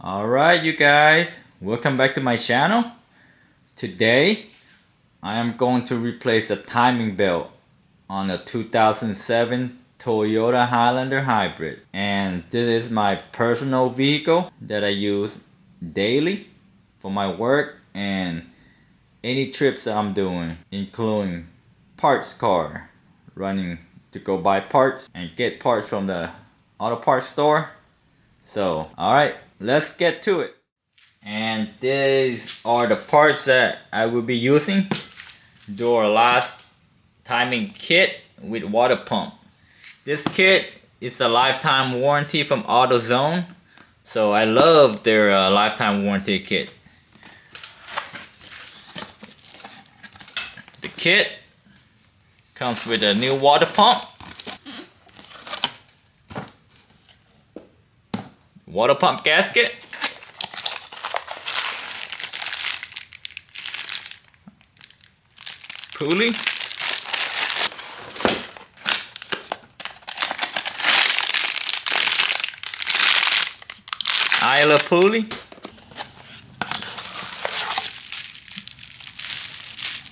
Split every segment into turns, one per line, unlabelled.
Alright you guys, welcome back to my channel. Today I am going to replace a timing belt on a 2007 Toyota Highlander Hybrid. And this is my personal vehicle that I use daily for my work and any trips that I'm doing, including parts car, running to go buy parts and get parts from the auto parts store. So alright, let's get to it. And these are the parts that I will be using. Do our last timing kit with water pump. This kit is a lifetime warranty from AutoZone, so I love their lifetime warranty kit. The kit comes with a new water pump, water pump gasket, pulley, Isla pulley,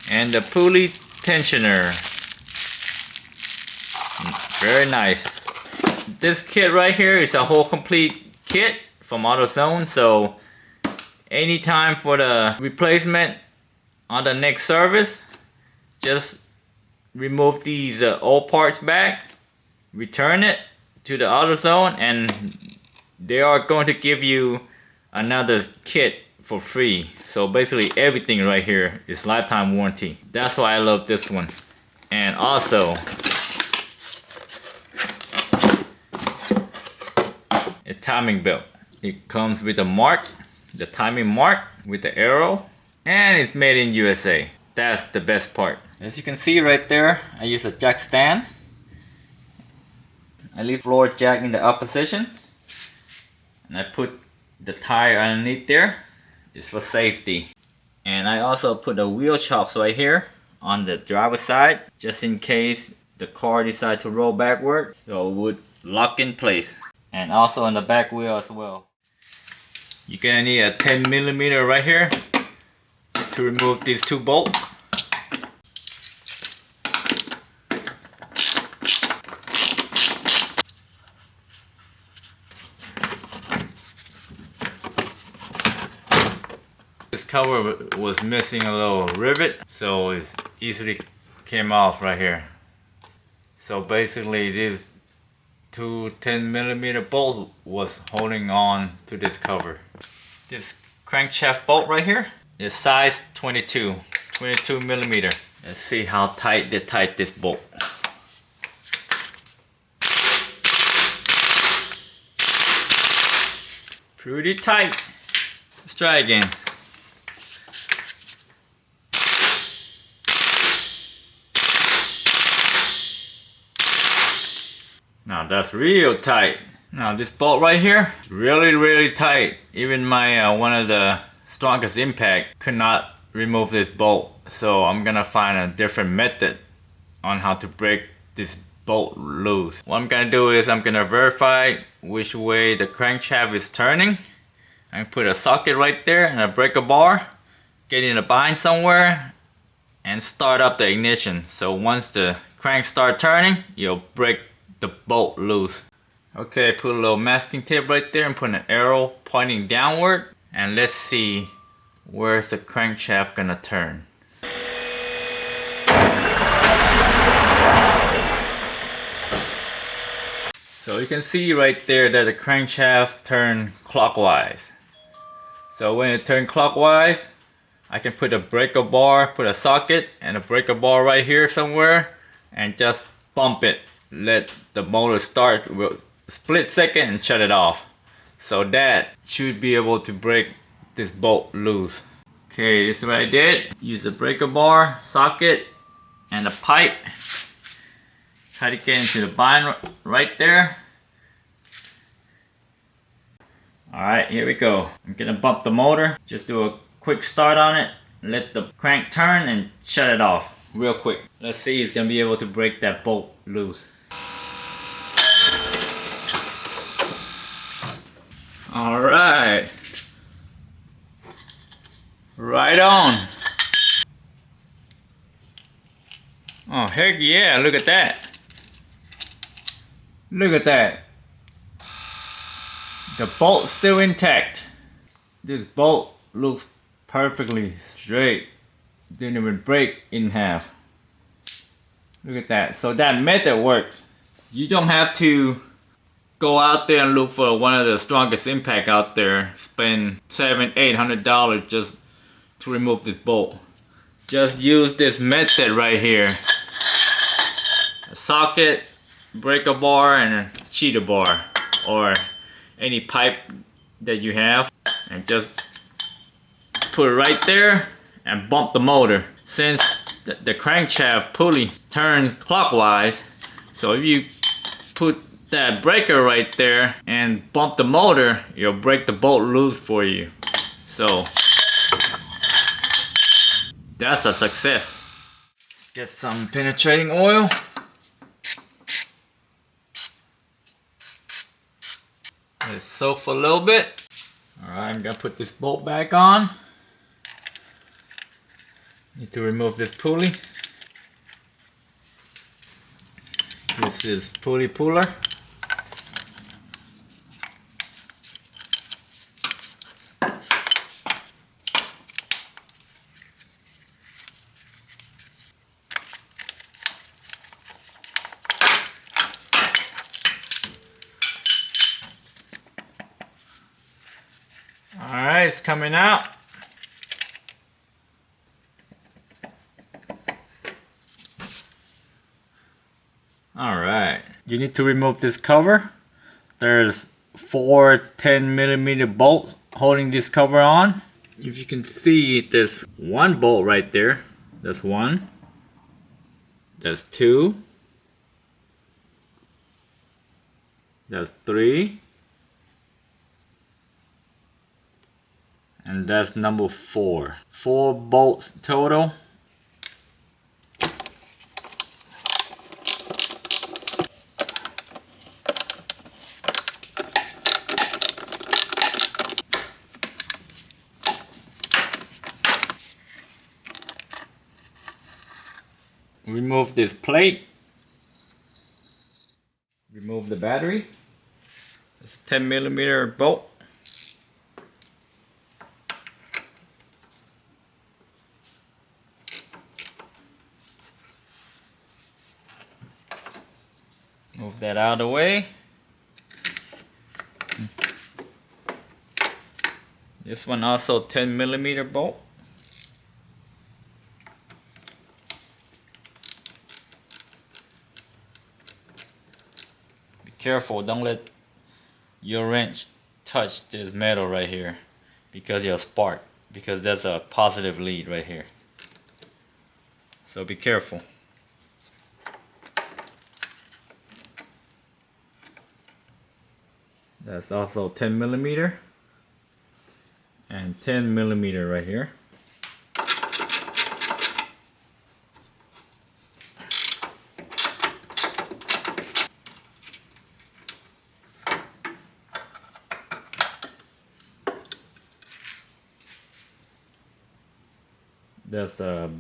and the pulley tensioner. Very nice. This kit right here is a whole complete kit from AutoZone, so anytime for the replacement on the next service, just remove these old parts back, return it to the AutoZone, and they are going to give you another kit for free. So basically everything right here is lifetime warranty. That's why I love this one. And also a timing belt. It comes with a mark, the timing mark with the arrow, and it's made in USA. That's the best part. As you can see right there, I use a jack stand. I leave floor jack in the up position, and I put the tire underneath there. It's for safety. And I also put the wheel chocks right here on the driver's side, just in case the car decides to roll backward, so it would lock in place. And also on the back wheel as well. You're gonna need a 10mm right here to remove these two bolts. This cover was missing a little rivet, so it easily came off right here. So basically this two 10mm bolt was holding on to this cover. This crankshaft bolt right here is size 22mm. Let's see how tight they tight this bolt. Pretty tight. Let's try again. Now that's real tight. Now this bolt right here, really tight. Even my one of the strongest impact could not remove this bolt. So I'm gonna find a different method on how to break this bolt loose. What I'm gonna do is I'm gonna verify which way the crankshaft is turning. I put a socket right there and a breaker bar, get in a bind somewhere, and start up the ignition. So once the crank start turning, you'll break the bolt loose. Okay, put a little masking tape right there and put an arrow pointing downward, and let's see where's the crankshaft gonna turn. So you can see right there that the crankshaft turned clockwise. So when it turned clockwise, I can put a breaker bar, put a socket and a breaker bar right here somewhere, and just bump it. Let the motor start with a split second and shut it off. So that should be able to break this bolt loose. Okay, this is what I did. Use a breaker bar, socket, and a pipe. Try to get into the bind right there. Alright, here we go. I'm gonna bump the motor. Just do a quick start on it. Let the crank turn and shut it off real quick. Let's see if it's gonna be able to break that bolt loose. Alright, Right on. Oh, heck yeah, look at that. Look at that. The bolt's still intact. This bolt looks perfectly straight. Didn't even break in half. Look at that. So that method works. You don't have to go out there and look for one of the strongest impact out there. Spend $700-800 just to remove this bolt. Just use this method right here. A socket, breaker bar, and a cheater bar. Or any pipe that you have. And just put it right there and bump the motor. Since the crankshaft pulley turns clockwise, so if you put that breaker right there and bump the motor, you'll break the bolt loose for you. So that's a success. Let's get some penetrating oil. Let it soak for a little bit. Alright, I'm gonna put this bolt back on. Need to remove this pulley. This is pulley puller. Alright, it's coming out. Alright, you need to remove this cover. There's 4 10mm bolts holding this cover on. If you can see, there's one bolt right there. That's one. That's two. That's three. And that's number 4. 4 bolts total. Remove this plate. Remove the battery. It's a 10mm bolt. Move that out of the way. This one also 10mm bolt. Be careful, don't let your wrench touch this metal right here because it'll spark, because that's a positive lead right here. So be careful. That's also 10mm and 10mm right here. That's the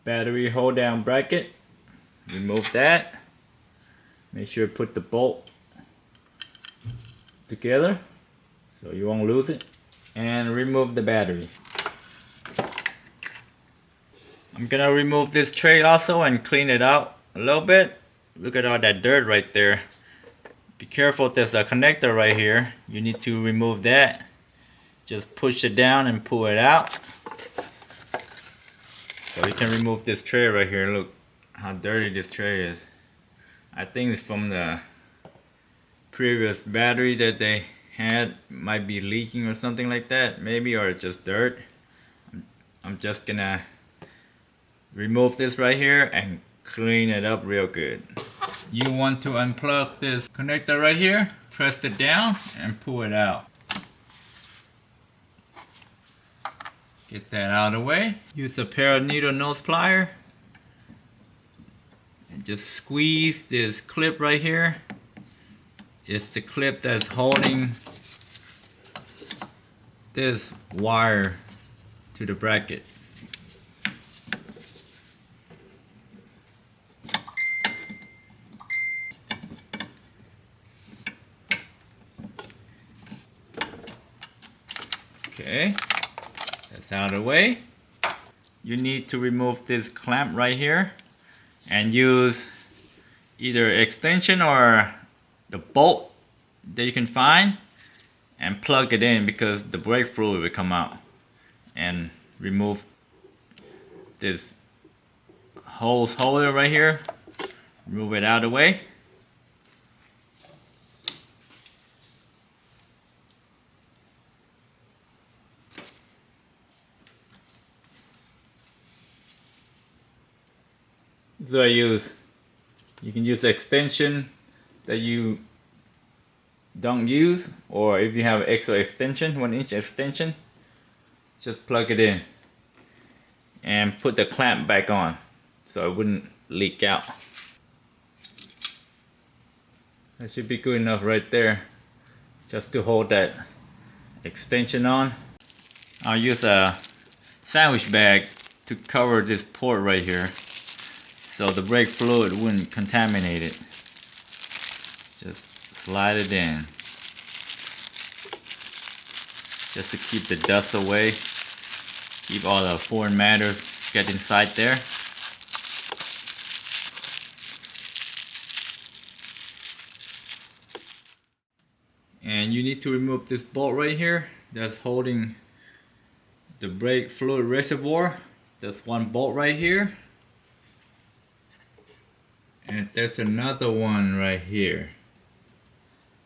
battery hold down bracket. Remove that. Make sure to put the bolt together so you won't lose it, and remove the battery. I'm gonna remove this tray also and clean it out a little bit. Look at all that dirt right there. Be careful, there's a connector right here. You need to remove that. Just push it down and pull it out. So you can remove this tray right here. Look how dirty this tray is. I think it's from the previous battery that they had. Might be leaking or something like that, maybe, or just dirt. I'm just gonna remove this right here and clean it up real good. You want to unplug this connector right here, press it down and pull it out. Get that out of the way. Use a pair of needle nose pliers and just squeeze this clip right here. It's the clip that's holding this wire to the bracket. Okay, that's out of the way. You need to remove this clamp right here and use either extension or the bolt that you can find and plug it in, because the brake fluid will come out, and remove this hose holder right here. Move it out of the way. This is what I use. You can use extension that you don't use, or if you have extra extension, 1-inch extension, just plug it in and put the clamp back on so it wouldn't leak out. That should be good enough right there, just to hold that extension on. I'll use a sandwich bag to cover this port right here so the brake fluid wouldn't contaminate it. Just slide it in, just to keep the dust away, keep all the foreign matter get inside there. And you need to remove this bolt right here that's holding the brake fluid reservoir. There's one bolt right here, and there's another one right here.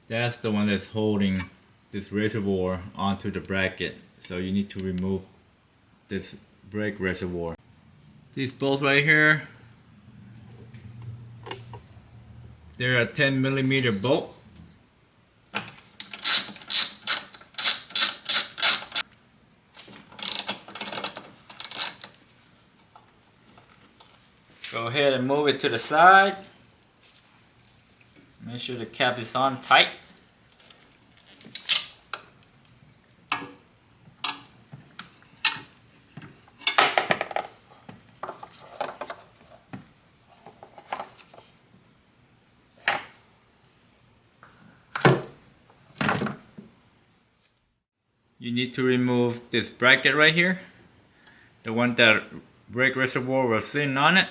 That's the one that's holding this reservoir onto the bracket, so you need to remove this brake reservoir. These bolts right here, they're a 10mm bolt. Go ahead and move it to the side. Make sure the cap is on tight. You need to remove this bracket right here, the one that brake reservoir was sitting on it.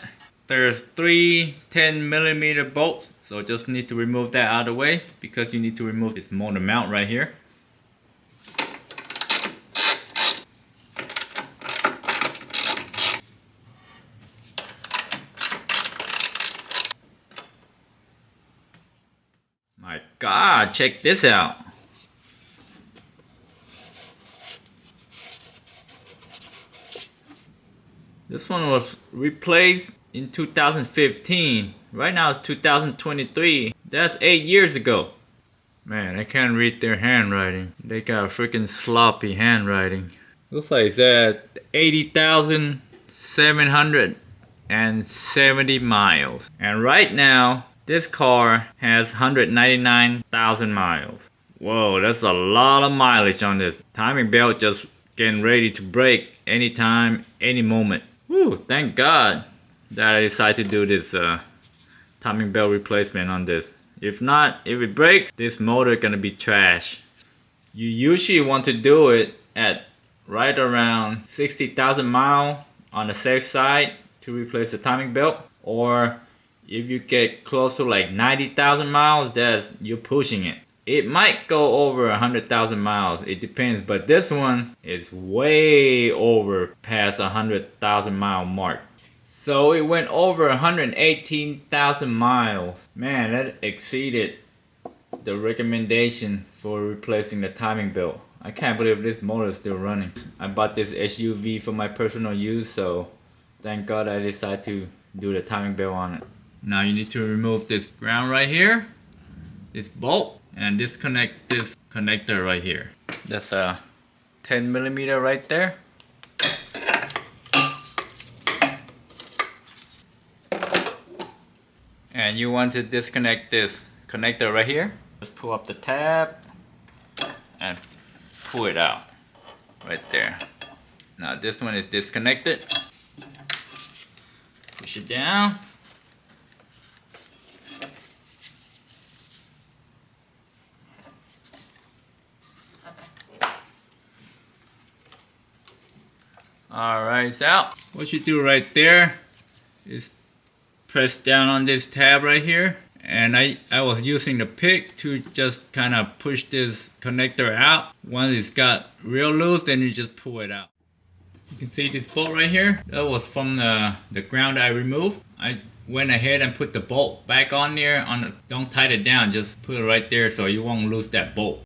There's 3 10mm bolts, so just need to remove that out of the way, because you need to remove this motor mount right here. My God, check this out. This one was replaced in 2015. Right now it's 2023. That's 8 years ago. Man, I can't read their handwriting. They got a freaking sloppy handwriting. Looks like it's at 80,770 miles. And right now, this car has 199,000 miles. Whoa, that's a lot of mileage on this. Timing belt just getting ready to break anytime, any moment. Whew, thank God that I decided to do this timing belt replacement on this. If not, if it breaks, this motor is gonna be trash. You usually want to do it at right around 60,000 miles on the safe side to replace the timing belt. Or if you get close to like 90,000 miles, that's you're pushing it. It might go over 100,000 miles, it depends, but this one is way over past 100,000 mile mark. So it went over 118,000 miles. Man, that exceeded the recommendation for replacing the timing belt. I can't believe this motor is still running. I bought this SUV for my personal use, so thank God I decided to do the timing belt on it. Now you need to remove this ground right here, this bolt, and disconnect this connector right here. That's a 10mm right there. And you want to disconnect this connector right here. Just pull up the tab and pull it out right there. Now this one is disconnected. Push it down. Alright, it's out. What you do right there is press down on this tab right here. And I was using the pick to just kind of push this connector out. Once it's got real loose, then you just pull it out. You can see this bolt right here. That was from the ground I removed. I went ahead and put the bolt back on there. Don't tighten it down, just put it right there so you won't lose that bolt.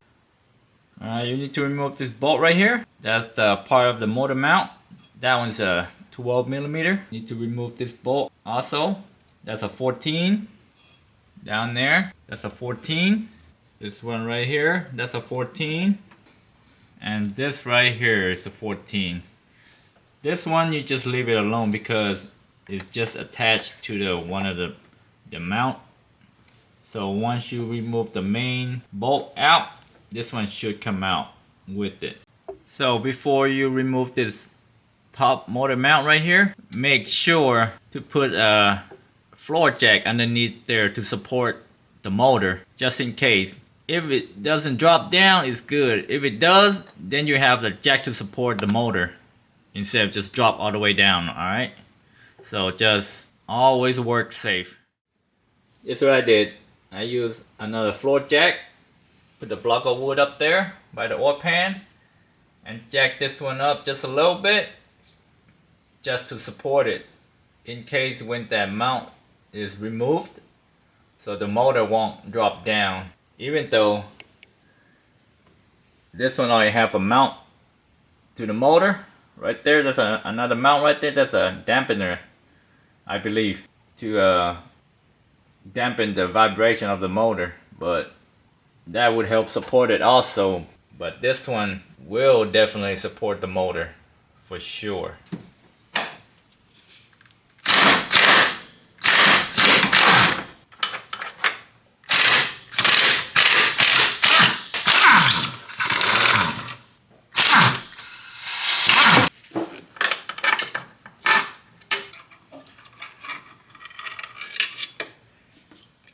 Alright, you need to remove this bolt right here. That's the part of the motor mount. That one's a 12mm. You need to remove this bolt also. That's a 14. Down there, that's a 14. This one right here, that's a 14. And this right here is a 14. This one you just leave it alone because it's just attached to one of the mount. So once you remove the main bolt out, this one should come out with it. So before you remove this top motor mount right here, make sure to put a floor jack underneath there to support the motor, just in case. If it doesn't drop down, it's good. If it does, then you have the jack to support the motor instead of just drop all the way down. Alright, so just always work safe. This is what I did. I used another floor jack, put the block of wood up there by the oil pan, and jack this one up just a little bit just to support it in case when that mount is removed, so the motor won't drop down. Even though this one only have a mount to the motor right there, there's another mount right there. That's a dampener, I believe, to dampen the vibration of the motor, but that would help support it also. But this one will definitely support the motor for sure.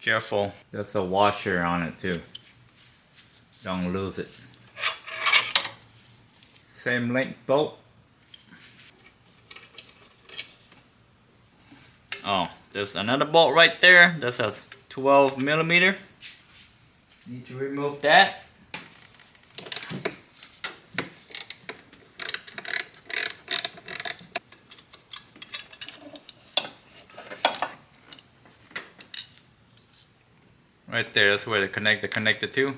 Careful, there's a washer on it too. Don't lose it. Same length bolt. Oh, there's another bolt right there. That's a 12mm. Need to remove that. Right there, that's where to connect the connector to.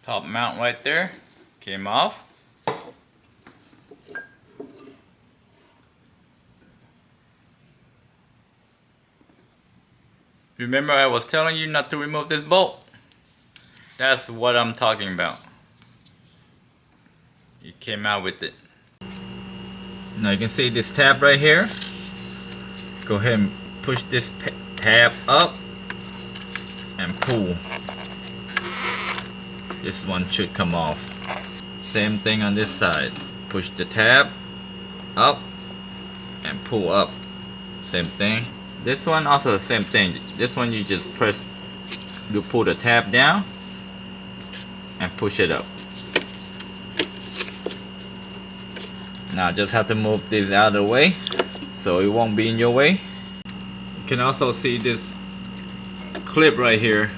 Top mount right there came off. Remember I was telling you not to remove this bolt? That's what I'm talking about. It came out with it. Now you can see this tab right here. Go ahead and push this tab up and pull. This one should come off. Same thing on this side. Push the tab up and pull up. Same thing. This one also the same thing. This one you just press, you pull the tab down and push it up. Now just have to move this out of the way so it won't be in your way. You can also see this clip right here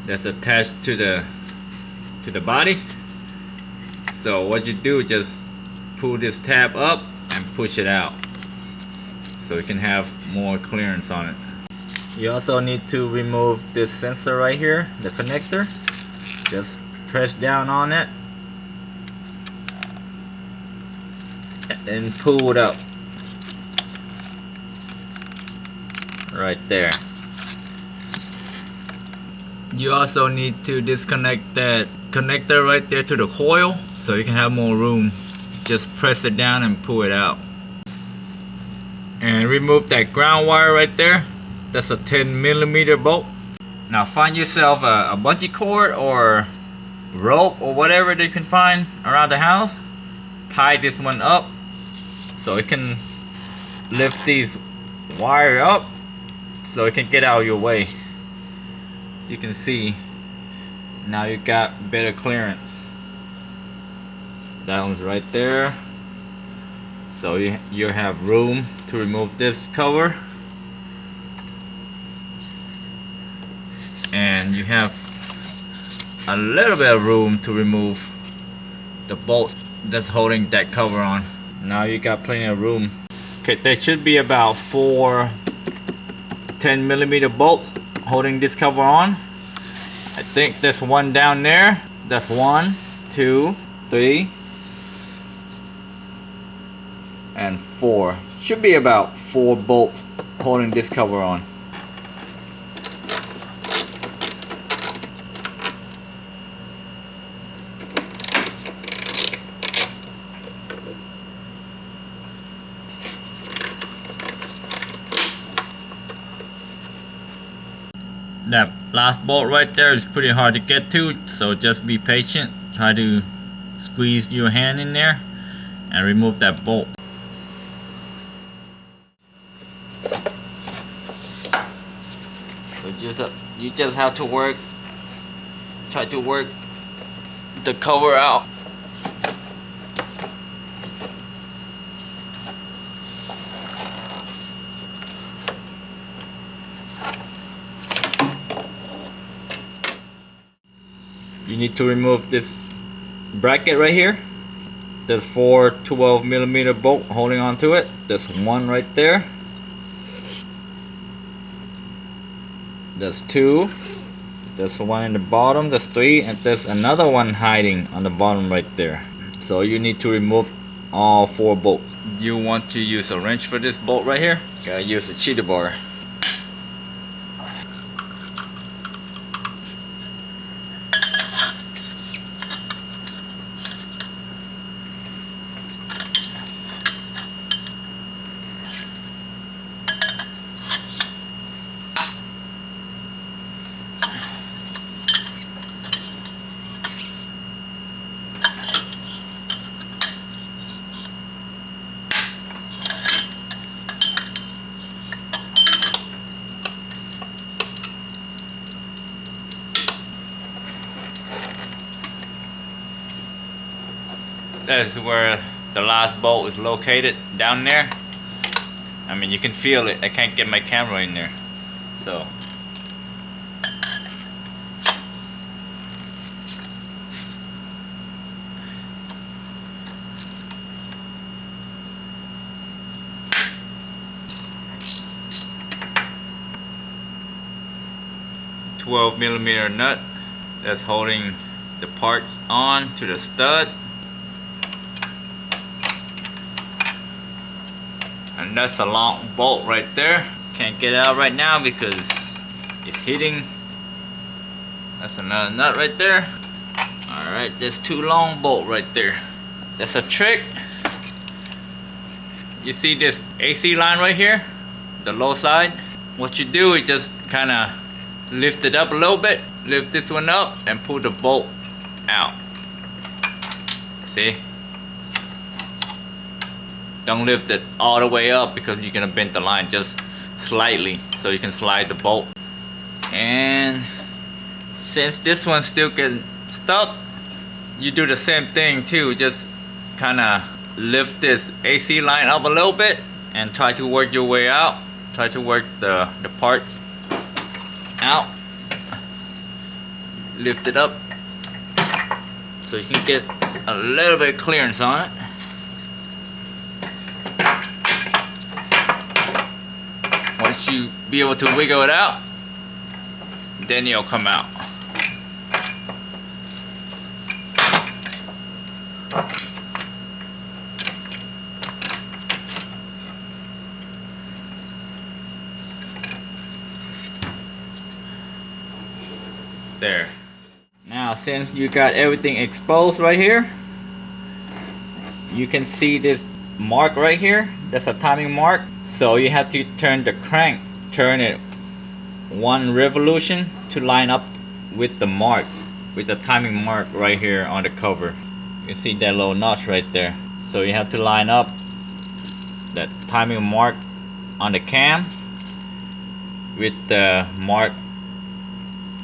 that's attached to the body. So what you do, just pull this tab up and push it out so you can have more clearance on it. You also need to remove this sensor right here, the connector. Just press down on it and pull it up right there. You also need to disconnect that connector right there to the coil so you can have more room. Just press it down and pull it out. And remove that ground wire right there. That's a 10mm bolt. Now find yourself a bungee cord or rope or whatever that you can find around the house. Tie this one up so it can lift these wire up so it can get out of your way. As you can see, now you got better clearance. That one's right there. So you have room to remove this cover. And you have a little bit of room to remove the bolt that's holding that cover on. Now you got plenty of room. Okay, there should be about 4 10mm bolts holding this cover on. I think there's one down there. That's 1, 2, 3, and 4. Should be about 4 bolts holding this cover on. That last bolt right there is pretty hard to get to, so just be patient. Try to squeeze your hand in there and remove that bolt. So you just have to try to work the cover out. You need to remove this bracket right here. There's 4 12mm bolts holding on to it. There's one right there. There's 2. There's one in the bottom. There's 3, and there's another one hiding on the bottom right there. So you need to remove all 4 bolts. You want to use a wrench for this bolt right here. Gotta use a cheater bar. That's where the last bolt is located, down there. I mean, you can feel it. I can't get my camera in there. So $12mm nut that's holding the parts on to the stud. And that's a long bolt right there. Can't get it out right now because it's hitting. That's another nut right there. Alright, there's 2 long bolts right there. That's a trick. You see this AC line right here? The low side? What you do is just kind of lift it up a little bit. Lift this one up and pull the bolt out. See? Don't lift it all the way up because you're gonna bend the line, just slightly so you can slide the bolt. And since this one's still getting stuck, you do the same thing too. Just kind of lift this AC line up a little bit and try to work your way out. Try to work the parts out. Lift it up so you can get a little bit of clearance on it. Once you be able to wiggle it out, then it'll come out. There. Now since you got everything exposed right here, you can see this mark right here. That's a timing mark. So you have to turn the crank, turn it 1 revolution to line up with the mark, with the timing mark right here on the cover. You can see that little notch right there. So you have to line up that timing mark on the cam with the mark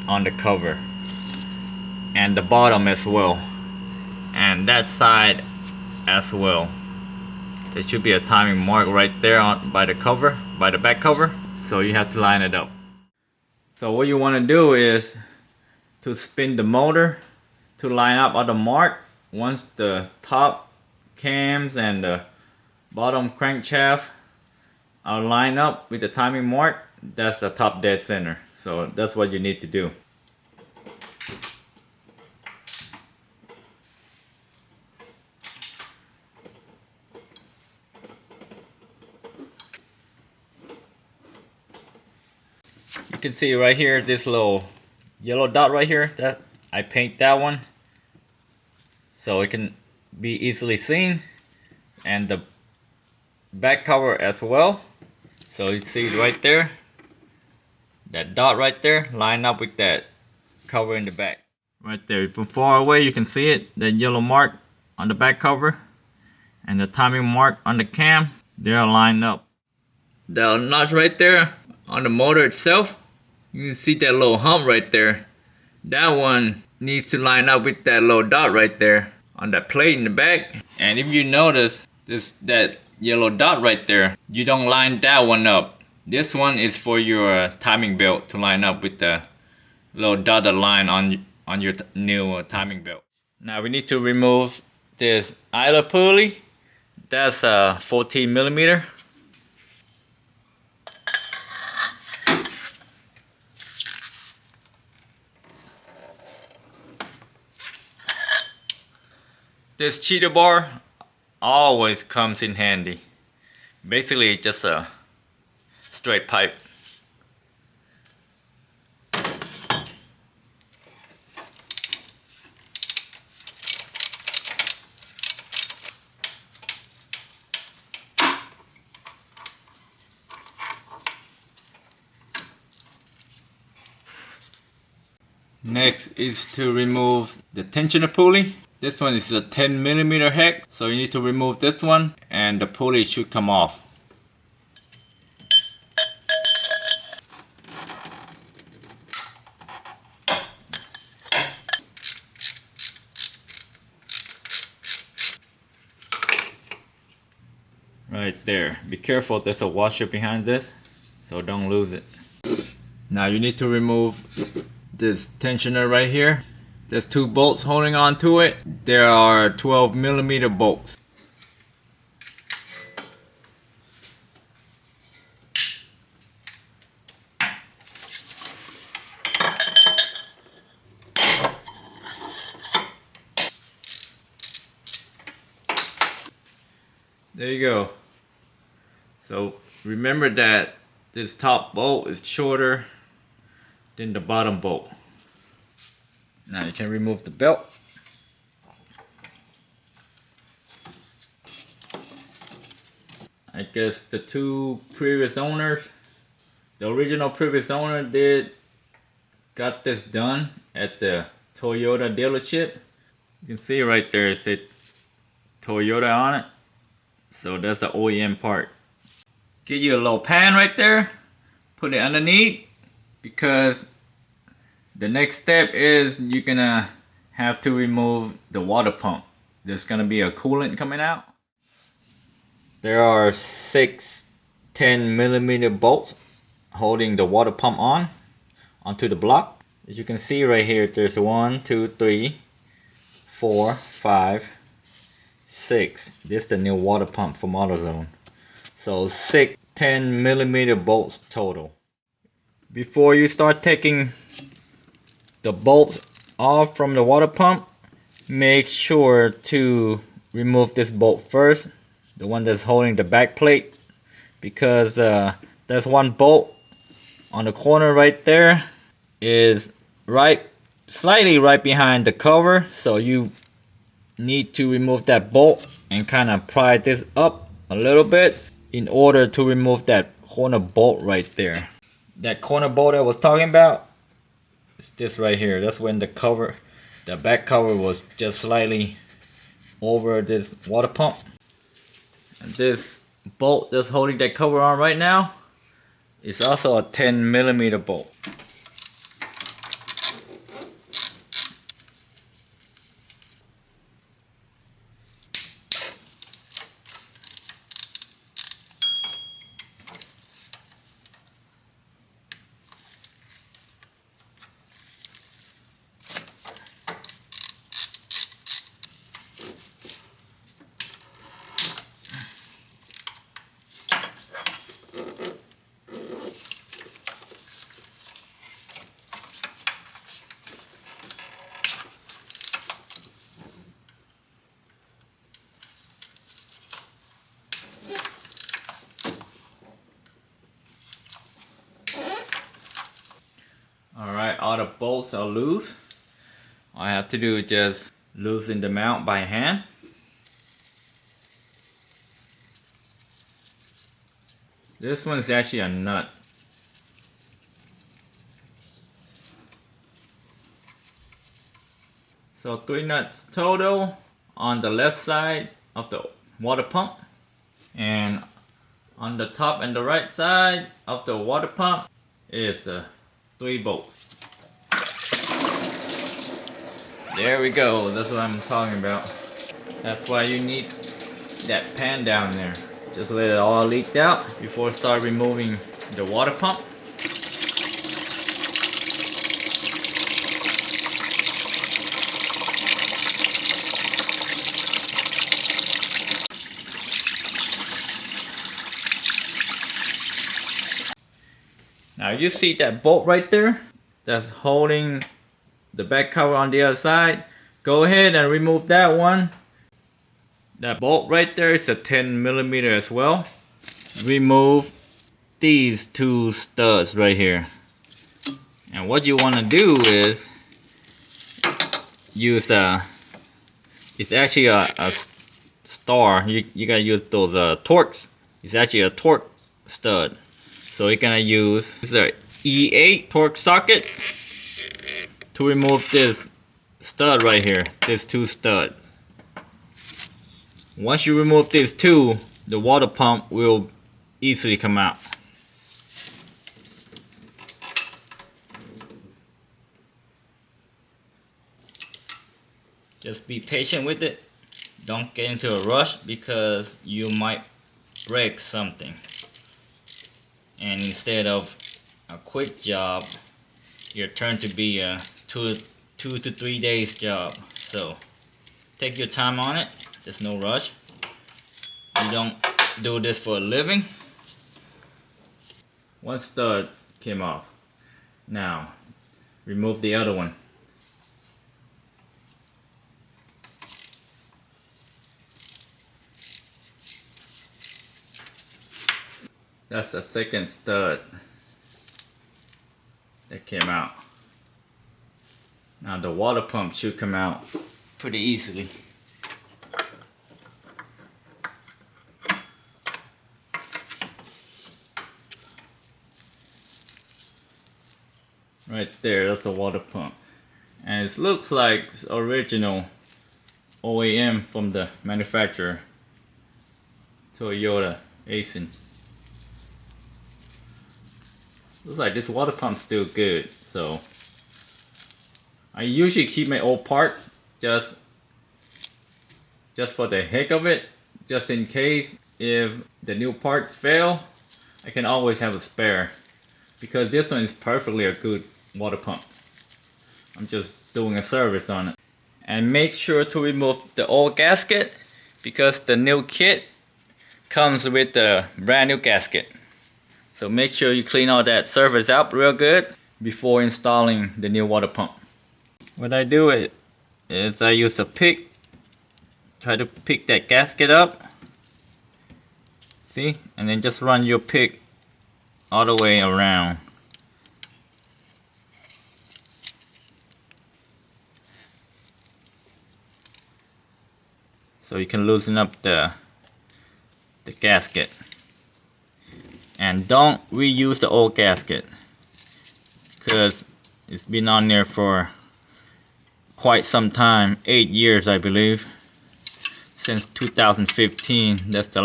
on the cover and the bottom as well, and that side as well. There should be a timing mark right there by the cover, by the back cover, so you have to line it up. So what you want to do is to spin the motor to line up on the mark. Once the top cams and the bottom crankshaft are lined up with the timing mark, that's the top dead center. So that's what you need to do. You can see right here this little yellow dot right here, that I paint that one so it can be easily seen, and the back cover as well. So you see right there, that dot right there line up with that cover in the back right there. From far away you can see it, that yellow mark on the back cover and the timing mark on the cam, they're lined up. The notch right there on the motor itself, you can see that little hump right there. That one needs to line up with that little dot right there on that plate in the back. And if you notice that yellow dot right there, you don't line that one up. This one is for your timing belt to line up with the little dotted line on your new timing belt. Now we need to remove this idler pulley. That's 14 millimeter. This cheater bar always comes in handy. Basically it's just a straight pipe. Next is to remove the tensioner pulley. This one is a 10 millimeter hex, so you need to remove this one and the pulley should come off. Right there. Be careful, there's a washer behind this, so don't lose it. Now you need to remove this tensioner right here. There's two bolts holding on to it. There are 12 millimeter bolts. There you go. So remember that this top bolt is shorter than the bottom bolt. Now you can remove the belt. I guess the two previous owners, the original previous owner got this done at the Toyota dealership. You can see right there it said Toyota on it. So that's the OEM part. Get you a little pan right there, put it underneath, because the next step is you're gonna have to remove the water pump. There's gonna be a coolant coming out. There are 6 10 millimeter bolts holding the water pump onto the block. As you can see right here, there's 1 2 3 4 5 6. This is the new water pump from AutoZone. So 6 10 millimeter bolts total. Before you start taking the bolts off from the water pump, make sure to remove this bolt first, the one that's holding the back plate, because there's one bolt on the corner right there is slightly right behind the cover, so you need to remove that bolt and kind of pry this up a little bit in order to remove that corner bolt right there. That corner bolt I was talking about, it's this right here. That's when the back cover was just slightly over this water pump. And this bolt that's holding that cover on right now is also a 10 millimeter bolt. all the bolts are loose. All I have to do is just loosen the mount by hand. This one is actually a nut. So 3 nuts total on the left side of the water pump, and on the top and the right side of the water pump is 3 bolts. There we go, that's what I'm talking about. That's why you need that pan down there. Just let it all leak out before start removing the water pump. Now you see that bolt right there that's holding the back cover on the other side? Go ahead and remove that one. That bolt right there is a 10mm as well. Remove these 2 studs right here. And what you want to do is use it's actually a star. You gotta use those torques. It's actually a torque stud. So you're gonna use the E8 torque socket to remove this stud right here, this 2 studs. Once you remove these 2, the water pump will easily come out. Just be patient with it. Don't get into a rush because you might break something. And instead of a quick job, your turn to be a 2 to 3 days job. So take your time on it. There's no rush. You don't do this for a living. One stud came off. Now remove the other one. That's the second stud that came out. Now the water pump should come out pretty easily. Right there, that's the water pump. And it looks like it's original OEM from the manufacturer, Toyota Highlander. Looks like this water pump's still good, so I usually keep my old parts just for the heck of it, just in case if the new parts fail, I can always have a spare, because this one is perfectly a good water pump. I'm just doing a service on it. And make sure to remove the old gasket, because the new kit comes with the brand new gasket. So make sure you clean all that surface out real good before installing the new water pump. What I do is I use a pick, try to pick that gasket up. See? And then just run your pick all the way around. So you can loosen up the gasket. And don't reuse the old gasket, because it's been on there for quite some time, 8 years I believe, since 2015. That's the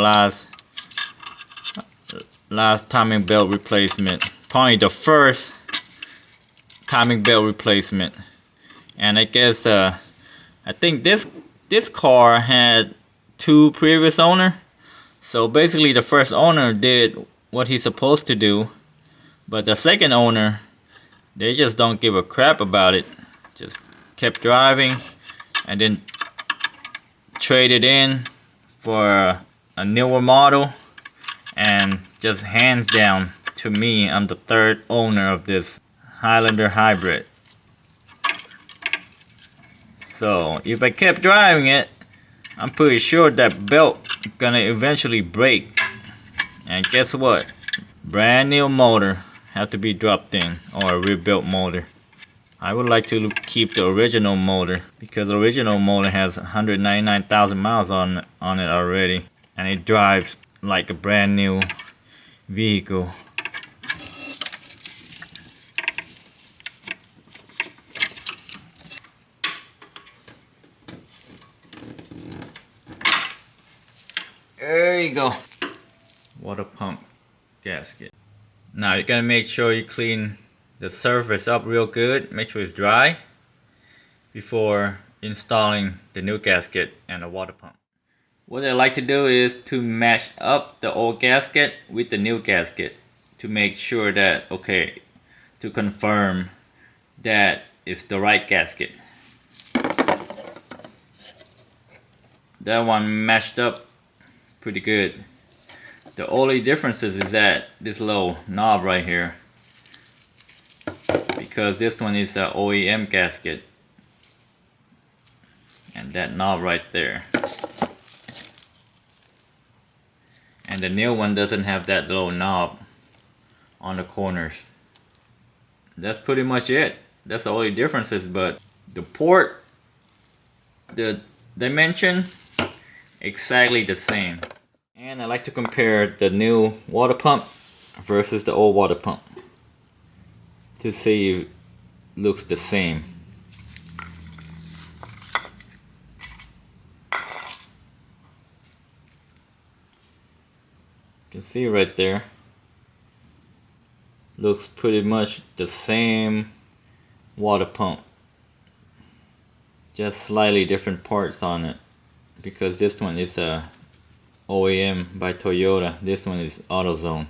last timing belt replacement, probably the first timing belt replacement. And I guess I think this car had 2 previous owners. So basically the first owner did what he's supposed to do, but the second owner, they just don't give a crap about it. Just kept driving and then traded in for a newer model. And just hands down, to me, I'm the 3rd owner of this Highlander Hybrid. So if I kept driving it, I'm pretty sure that belt gonna eventually break. And guess what? Brand new motor have to be dropped in, or a rebuilt motor. I would like to keep the original motor because the original motor has 199,000 miles on it already, and it drives like a brand new vehicle. There you go. Water pump gasket. Now you gotta make sure you clean the surface up real good. Make sure it's dry before installing the new gasket and the water pump. What I like to do is to match up the old gasket with the new gasket to make sure that, okay, to confirm that it's the right gasket. That one matched up pretty good. The only differences is that this little knob right here, because this one is an OEM gasket, and that knob right there. And the new one doesn't have that little knob on the corners. That's pretty much it. That's the only differences, but the port, the dimension, exactly the same. And I like to compare the new water pump versus the old water pump to see if it looks the same. You can see right there, looks pretty much the same water pump, just slightly different parts on it, because this one is a OEM by Toyota, this one is AutoZone.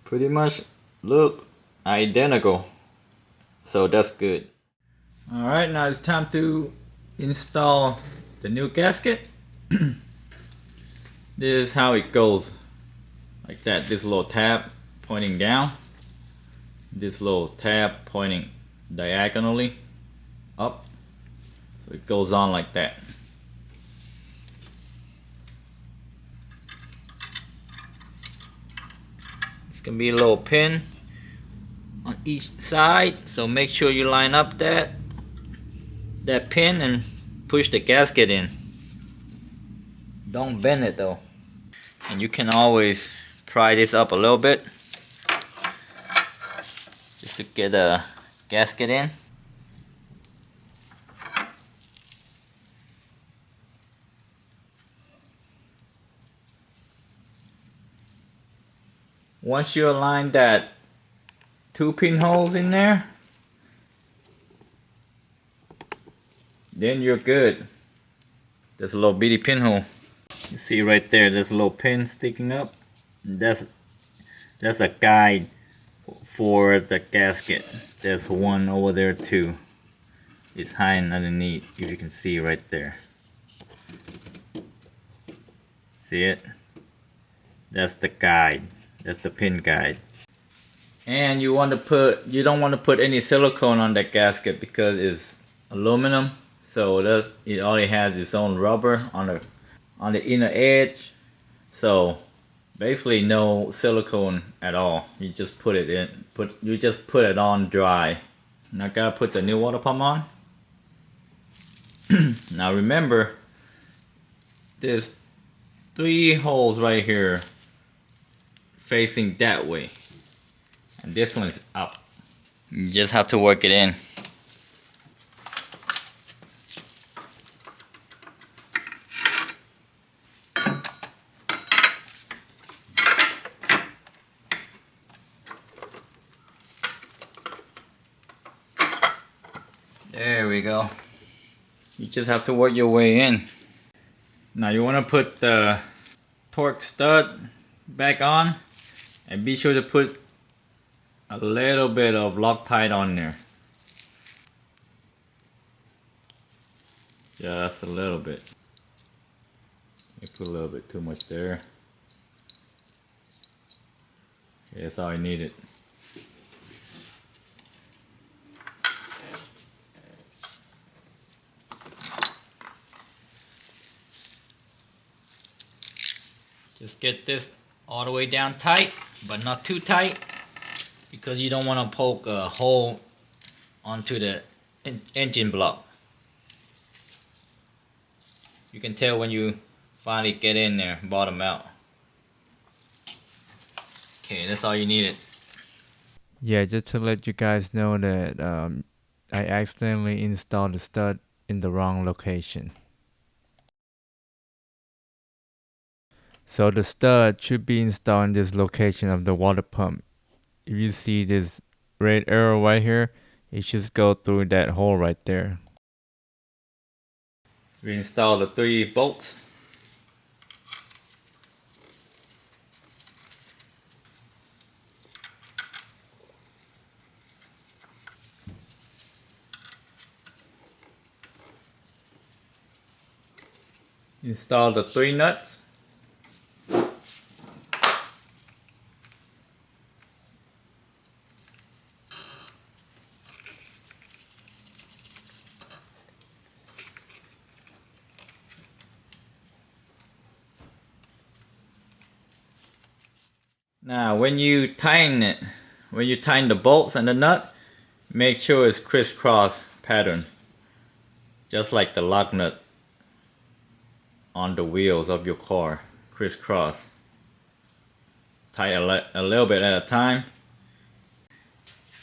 Pretty much look identical, so that's good. Alright, now it's time to install the new gasket. This is how it goes, like that. This little tab pointing down, this little tab pointing diagonally up, so it goes on like that. It's gonna be a little pin on each side, so make sure you line up that pin and push the gasket in. Don't bend it though. And you can always pry this up a little bit just to get a gasket in. Once you align that 2 pinholes in there, then you're good. There's a little bitty pinhole. You see right there, there's a little pin sticking up. That's a guide for the gasket. There's one over there too. It's hiding underneath, if you can see right there. See it? That's the guide. That's the pin guide. And you don't want to put any silicone on that gasket because it's aluminum. So it only has its own rubber on the inner edge. So basically no silicone at all. You just put it in. You just put it on dry. Now gotta put the new water pump on. Now remember, there's 3 holes right here facing that way, and this one is up. You just have to work it in. There we go. You just have to work your way in. Now you want to put the torque stud back on, and be sure to put a little bit of Loctite on there. Just a little bit. You put a little bit too much there. Okay, that's all I needed. Just get this all the way down tight, but not too tight, because you don't want to poke a hole onto the engine block. You can tell when you finally get in there, bottom out. Okay, that's all you needed.
Yeah, just to let you guys know that I accidentally installed the stud in the wrong location. So the stud should be installed in this location of the water pump. If you see this red arrow right here, it should go through that hole right there.
Reinstall the 3 bolts. Install the 3 nuts. Now when you tighten the bolts and the nut, make sure it's crisscross pattern, just like the lock nut on the wheels of your car, crisscross. Tighten a little bit at a time,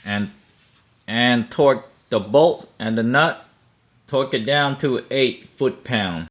and torque the bolts and the nut. Torque it down to 8 foot-pounds.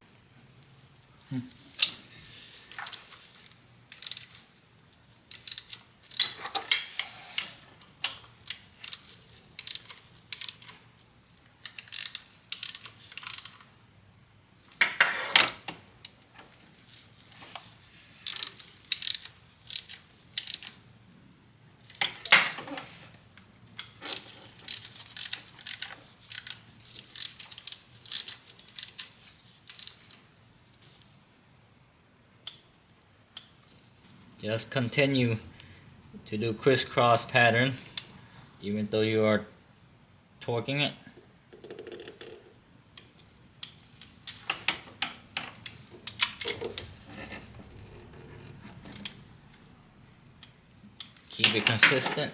Just continue to do crisscross pattern even though you are torquing it. Keep it consistent.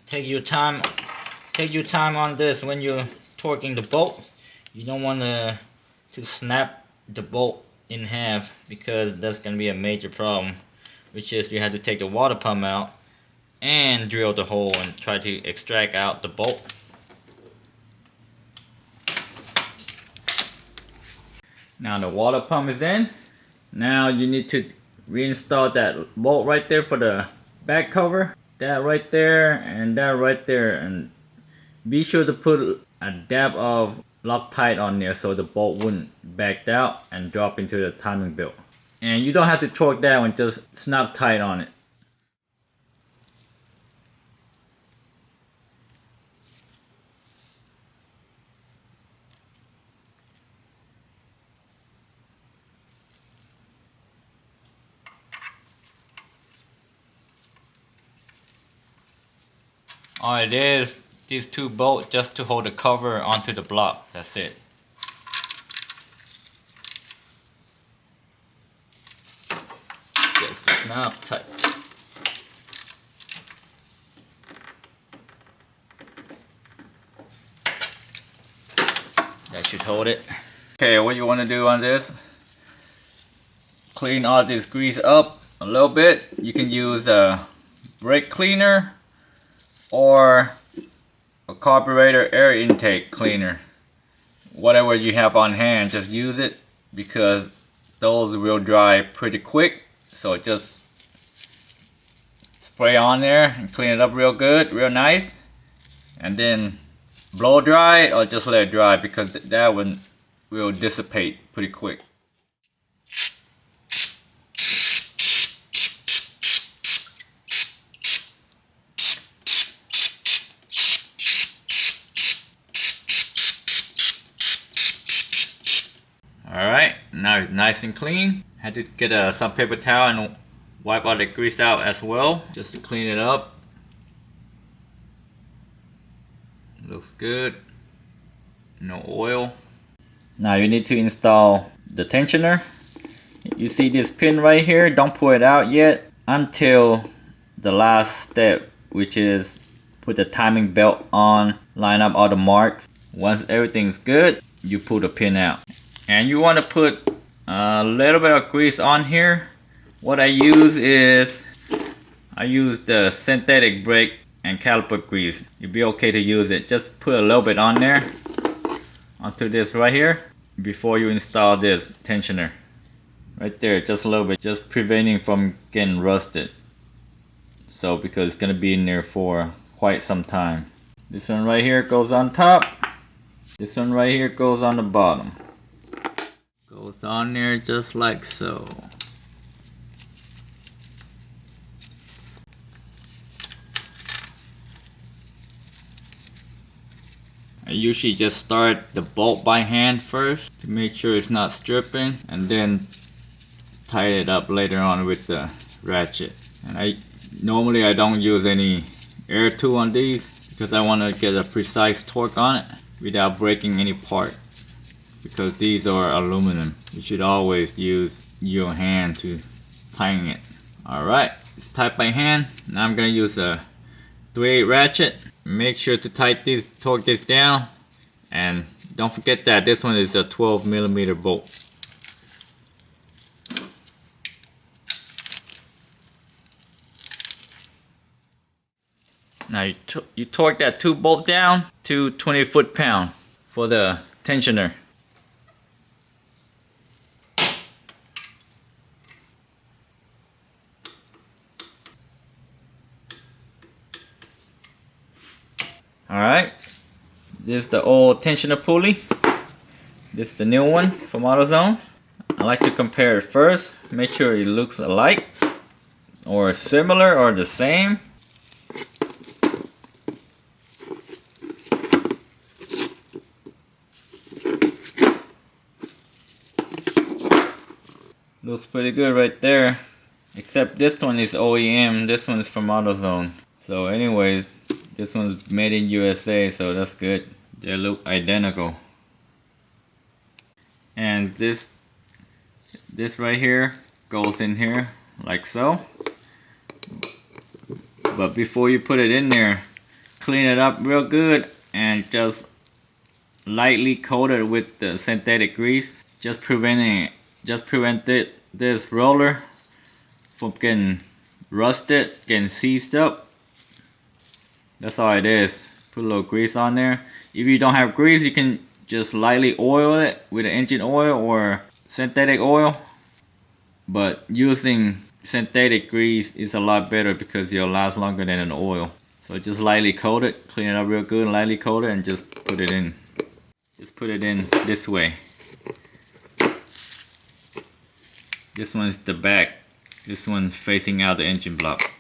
Take your time on this when you're torquing the bolt. You don't want to snap the bolt in half, because that's going to be a major problem, which is you have to take the water pump out and drill the hole and try to extract out the bolt. Now the water pump is in. Now you need to reinstall that bolt right there for the back cover. That right there and that right there, and be sure to put a dab of Loctite on there so the bolt wouldn't back out and drop into the timing belt. And you don't have to torque that one, just snap tight on it. All it is, these 2 bolts just to hold the cover onto the block. That's it. Just snap tight. That should hold it. Okay, what you want to do on this, clean all this grease up a little bit. You can use a brake cleaner or a carburetor air intake cleaner. Whatever you have on hand, just use it, because those will dry pretty quick. So just spray on there and clean it up real good, real nice, and then blow dry or just let it dry, because that one will dissipate pretty quick. Alright, now it's nice and clean. Had to get some paper towel and wipe all the grease out as well, just to clean it up. Looks good. No oil. Now you need to install the tensioner. You see this pin right here? Don't pull it out yet until the last step, which is put the timing belt on, line up all the marks. Once everything's good, you pull the pin out. And you want to put a little bit of grease on here. What I use is, I use the synthetic brake and caliper grease. You'd be okay to use it. Just put a little bit on there, onto this right here, before you install this tensioner. Right there, just a little bit, just preventing from getting rusted. So, because it's gonna be in there for quite some time. This one right here goes on top. This one right here goes on the bottom. Goes on there just like so. I usually just start the bolt by hand first to make sure it's not stripping, and then tie it up later on with the ratchet. And I don't use any air tool on these because I want to get a precise torque on it without breaking any part, because these are aluminum. You should always use your hand to tighten it. Alright, it's tight by hand. Now I'm going to use a 3/8 ratchet. Make sure to torque this down, and don't forget that this one is a 12mm bolt. Now you torque that 2 bolt down to 20 foot-pound for the tensioner. Alright, this is the old tensioner pulley. This is the new one from AutoZone. I like to compare it first, make sure it looks alike or similar or the same. Looks pretty good right there, except this one is OEM, this one is from AutoZone. So anyways, this one's made in USA, so that's good. They look identical. And this right here goes in here like so. But before you put it in there, clean it up real good and just lightly coat it with the synthetic grease. Just prevent this roller from getting rusted, getting seized up. That's all it is. Put a little grease on there. If you don't have grease, you can just lightly oil it with engine oil or synthetic oil. But using synthetic grease is a lot better because it'll last longer than an oil. So just lightly coat it, clean it up real good, lightly coat it, and just put it in. Just put it in this way. This one's the back. This one facing out the engine block.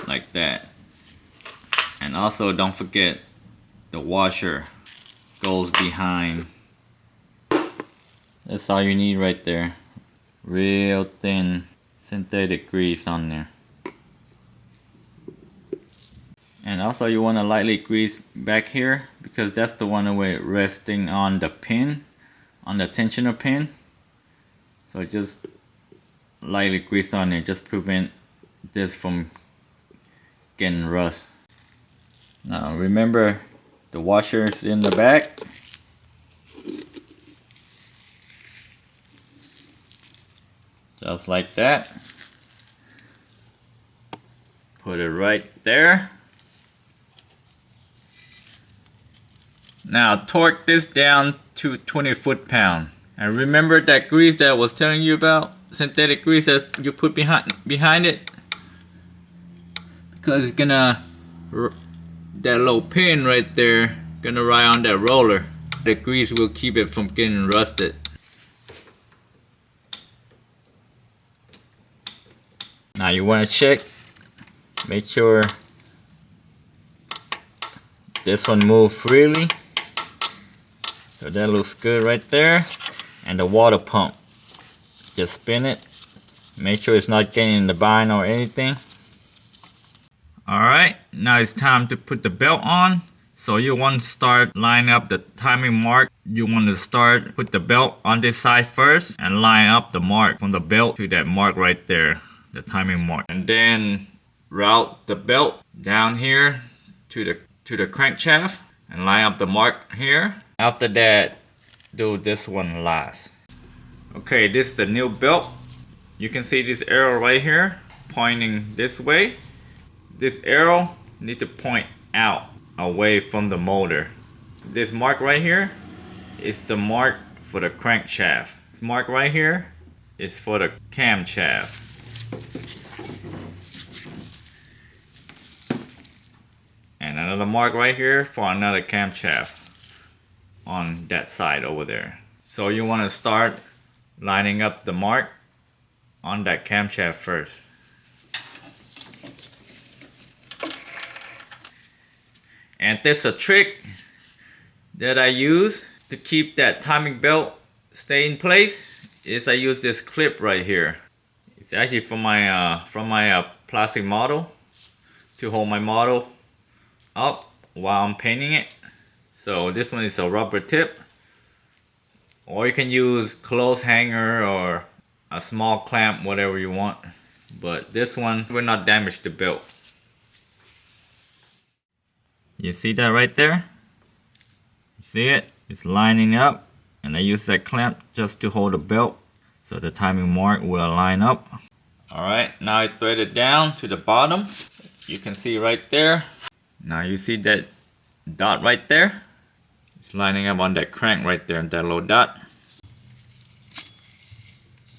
Like that. And also don't forget the washer goes behind. That's all you need right there. Real thin synthetic grease on there. And also you want to lightly grease back here because that's the one way resting on the pin, on the tensioner pin. So just lightly grease on there, just prevent this from getting rust. Now remember the washer's in the back. Just like that. Put it right there. Now torque this down to 20 foot-pound. And remember that grease that I was telling you about? Synthetic grease that you put behind it? Because it's gonna, that little pin right there, gonna ride on that roller. The grease will keep it from getting rusted. Now you want to check, make sure this one moves freely. So that looks good right there. And the water pump, just spin it, make sure it's not getting in the bind or anything. Alright, now it's time to put the belt on. So you want to start lining up the timing mark. You want to start put the belt on this side first and line up the mark from the belt to that mark right there, the timing mark. And then route the belt down here to the crankshaft and line up the mark here. After that, do this one last. Okay, this is the new belt. You can see this arrow right here pointing this way. This arrow need to point out away from the motor. This mark right here is the mark for the crankshaft. This mark right here is for the camshaft. And another mark right here for another camshaft on that side over there. So you want to start lining up the mark on that camshaft first. And there's a trick that I use to keep that timing belt stay in place is I use this clip right here. It's actually from my plastic model to hold my model up while I'm painting it. So this one is a rubber tip, or you can use clothes hanger or a small clamp, whatever you want. But this one will not damage the belt. You see that right there? See it? It's lining up, and I use that clamp just to hold the belt so the timing mark will line up. Alright, now I thread it down to the bottom. You can see right there. Now you see that dot right there? It's lining up on that crank right there, that little dot.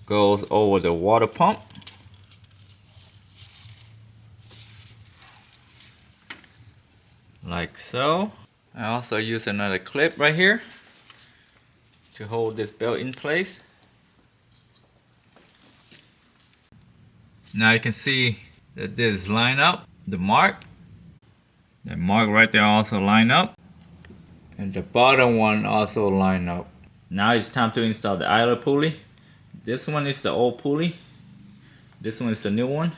Goes over the water pump. Like so. I also use another clip right here to hold this belt in place. Now you can see that this line up, the mark. The mark right there also line up. And the bottom one also line up. Now it's time to install the idler pulley. This one is the old pulley. This one is the new one.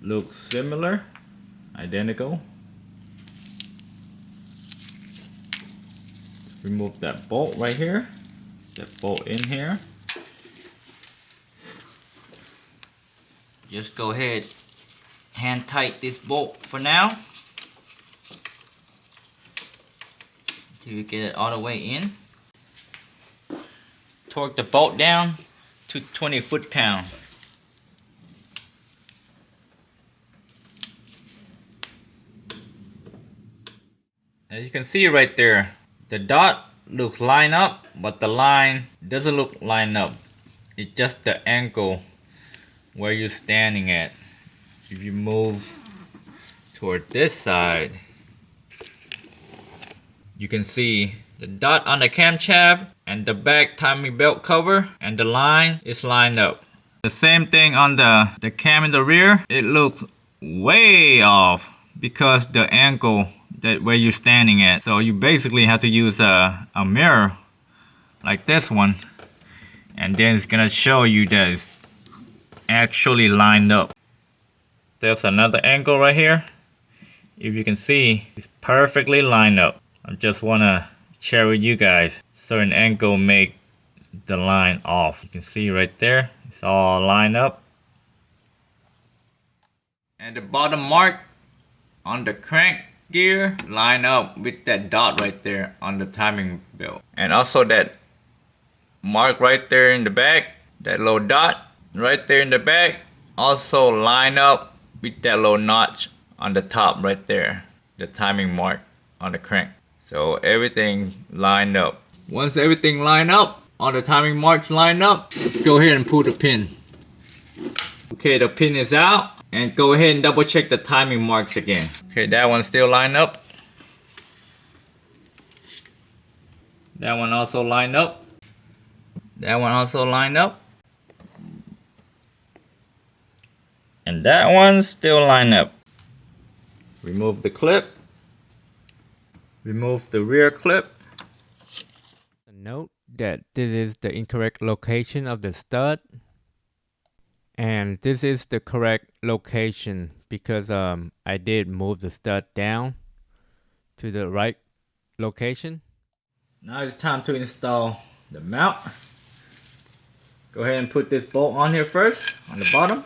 Looks similar, identical. Remove that bolt right here. That bolt in here. Just go ahead, hand tight this bolt for now until you get it all the way in. Torque the bolt down to 20 foot-pounds. As you can see right there, the dot looks lined up, but the line doesn't look lined up. It's just the angle where you're standing at. If you move toward this side, you can see the dot on the camshaft and the back timing belt cover, and the line is lined up. The same thing on the cam in the rear. It looks way off because the angle that where you're standing at. So you basically have to use a mirror like this one, and then it's gonna show you that it's actually lined up. There's another angle right here. If you can see, it's perfectly lined up. I just wanna share with you guys. Certain angle make the line off. You can see right there, it's all lined up. And the bottom mark on the crank gear line up with that dot right there on the timing belt. And also that mark right there in the back, that little dot right there in the back, also line up with that little notch on the top right there, the timing mark on the crank. So everything lined up. Once everything lined up, all the timing marks lined up, go ahead and pull the pin. Okay, the pin is out, and go ahead and double check the timing marks again. Okay, that one's still lined up. That one also lined up. That one also lined up. And that one's still lined up. Remove the clip. Remove the rear clip.
Note that this is the incorrect location of the stud. And this is the correct location because I did move the stud down to the right location.
Now it's time to install the mount. Go ahead and put this bolt on here first, on the bottom.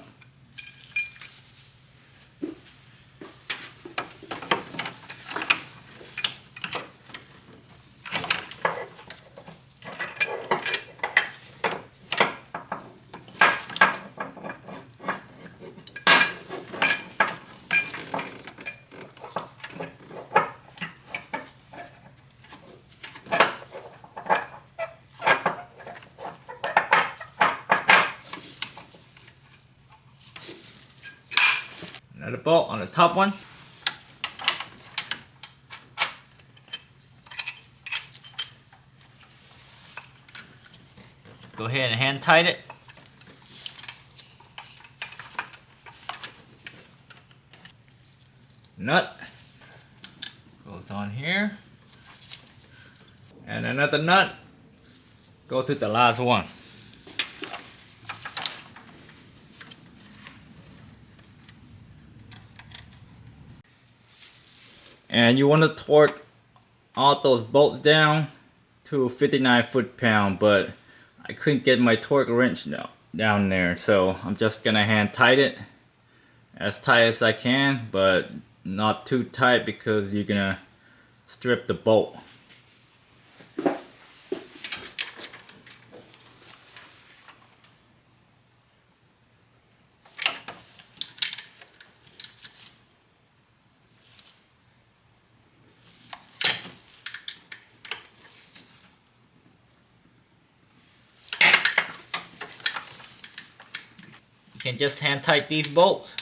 Another bolt on the top one. Go ahead and hand tight it. Nut goes on here. And another nut goes to the last one. And you want to torque all those bolts down to 59 foot-pound, but I couldn't get my torque wrench down there, so I'm just gonna hand tight it as tight as I can, but not too tight because you're gonna strip the bolt. You can just hand tight these bolts.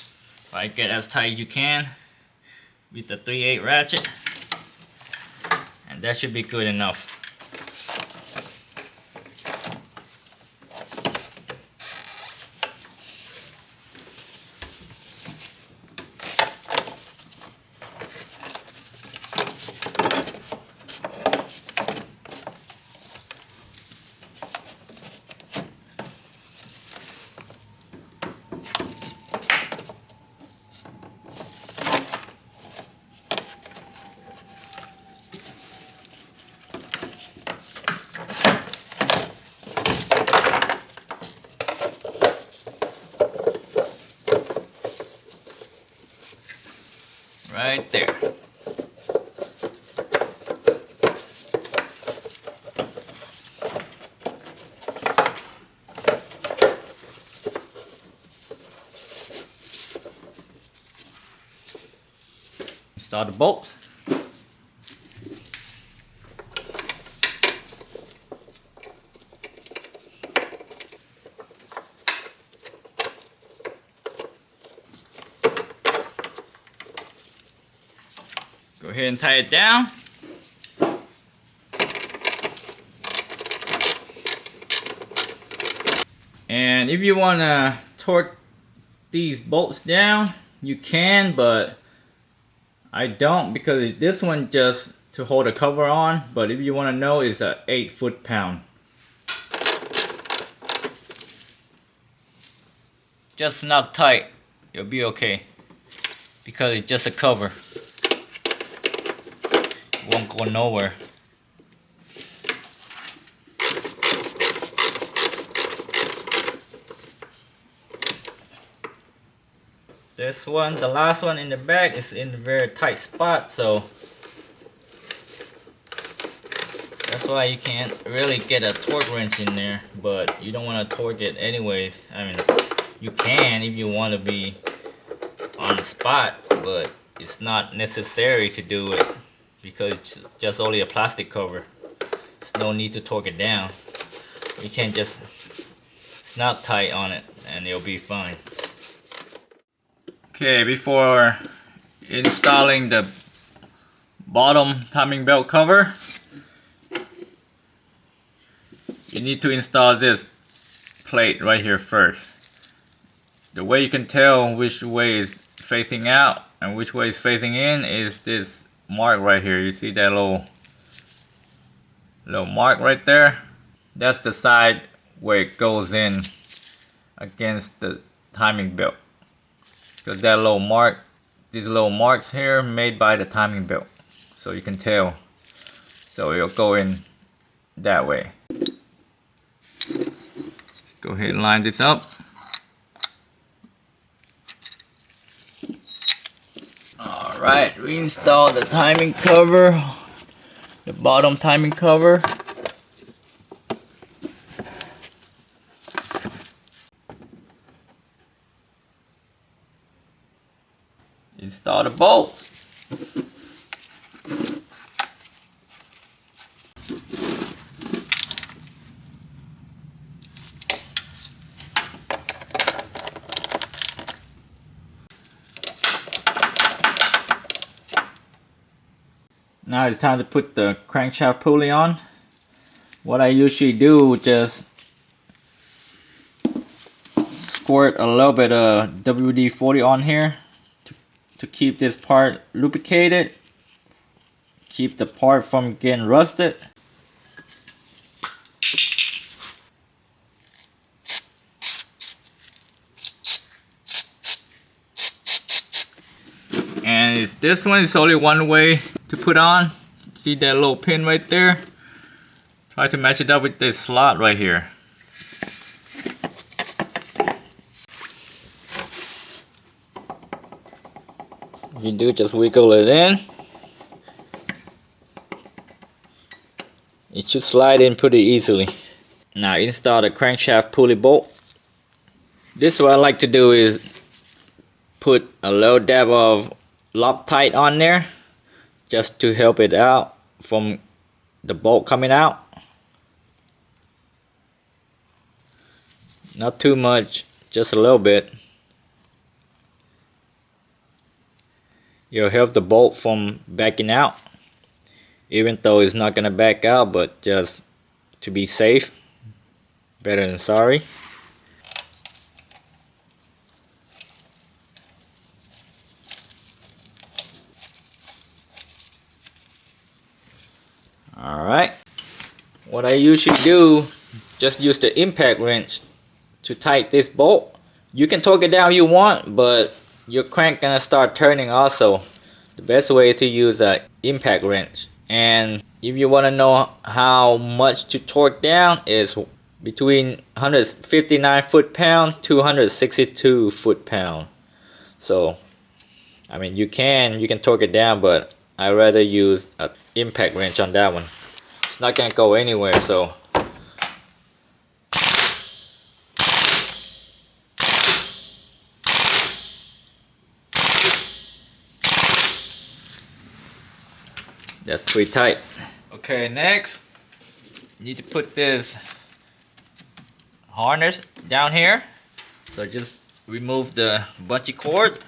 Try to get as tight as you can with the 3/8 ratchet, and that should be good enough. Right there. Install the bolts. Go ahead and tie it down. And if you want to torque these bolts down, you can, but I don't, because this one just to hold the cover on, but if you want to know, it's a 8 foot-pound. Just snug tight, you'll be okay, because it's just a cover. It won't go nowhere. This one, the last one in the back, is in a very tight spot, so that's why you can't really get a torque wrench in there, but you don't want to torque it anyways. I mean, you can if you want to be on the spot, but it's not necessary to do it because it's just only a plastic cover. There's no need to torque it down. You can just snap tight on it and it'll be fine. Okay, before installing the bottom timing belt cover, you need to install this plate right here first. The way you can tell which way is facing out and which way is facing in is this mark right here. You see that little mark right there? That's the side where it goes in against the timing belt. Because that little mark, these little marks here made by the timing belt. So you can tell. So it'll go in that way. Let's go ahead and line this up. Alright, reinstall the timing cover, the bottom timing cover. Install the bolts. Now it's time to put the crankshaft pulley on. What I usually do, just squirt a little bit of WD-40 on here to keep this part lubricated, keep the part from getting rusted. And it's this one, it's only one way to put on. See that little pin right there? Try to match it up with this slot right here. If you do, just wiggle it in. It should slide in pretty easily. Now install the crankshaft pulley bolt. This what I like to do is put a little dab of Loctite on there just to help it out from the bolt coming out. Not too much, just a little bit. It'll help the bolt from backing out, even though it's not gonna back out, but just to be safe, better than sorry. Alright, what I usually do, just use the impact wrench to tighten this bolt. You can torque it down if you want, but your crank gonna start turning also. The best way is to use an impact wrench. And if you want to know how much to torque down, is between 159 foot-pound to 162 foot-pound. So I mean, you can torque it down, but I rather use an impact wrench on that one. It's not gonna go anywhere, so that's pretty tight. Okay, next, need to put this harness down here. So just remove the bungee cord.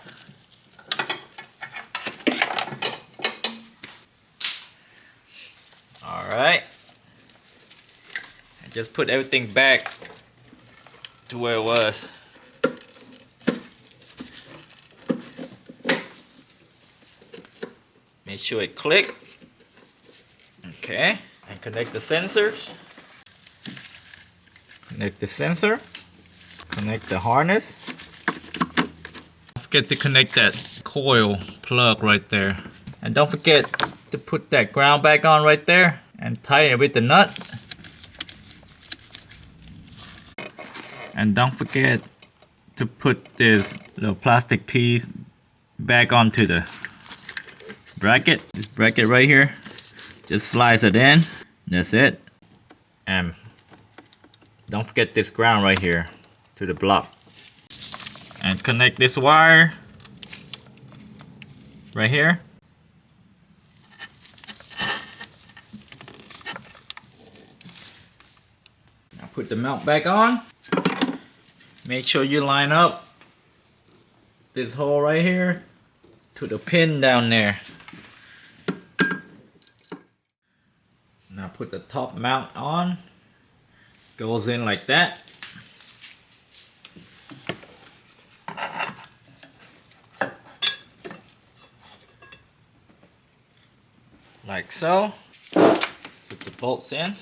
Alright. And just put everything back to where it was. Make sure it clicks. Okay, and connect the sensors. Connect the sensor. Connect the harness. Don't forget to connect that coil plug right there. And don't forget to put that ground back on right there and tighten it with the nut. And don't forget to put this little plastic piece back onto the bracket. This bracket right here. Just slides it in. That's it. And don't forget this ground right here to the block. And connect this wire right here. Now put the mount back on. Make sure you line up this hole right here to the pin down there. Now put the top mount on. Goes in like that. Like so. Put the bolts in.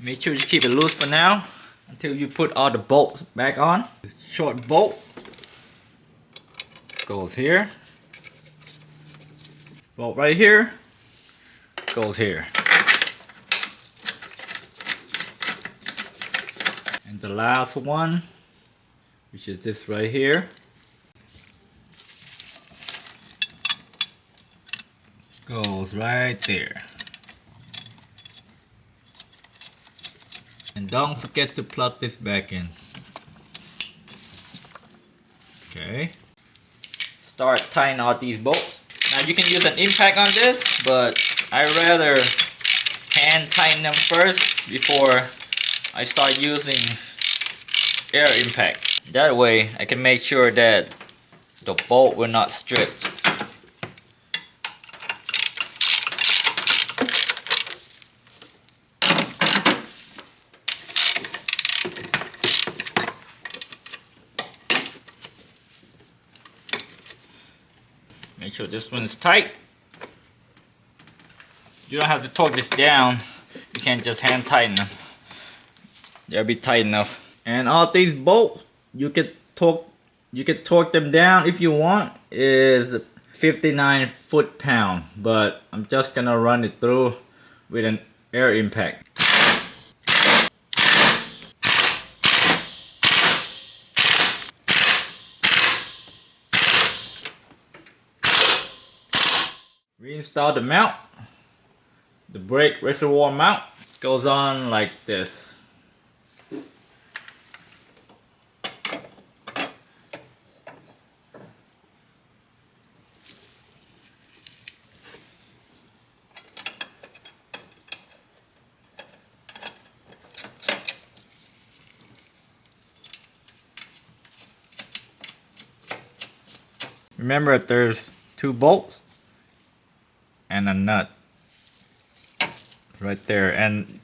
Make sure you keep it loose for now until you put all the bolts back on. This short bolt goes here. Bolt right here goes here. And the last one, which is this right here, goes right there. And don't forget to plug this back in. Okay. Start tying all these bolts. Now you can use an impact on this, but I rather hand tighten them first before I start using air impact. That way I can make sure that the bolt will not strip. Make sure this one is tight. You don't have to torque this down. You can't just hand tighten them. They'll be tight enough. And all these bolts, you can torque them down if you want. Is 59 foot-pound, but I'm just gonna run it through with an air impact. Reinstall the mount. The brake reservoir mount goes on like this. Remember, there's 2 bolts and a nut. It's right there. And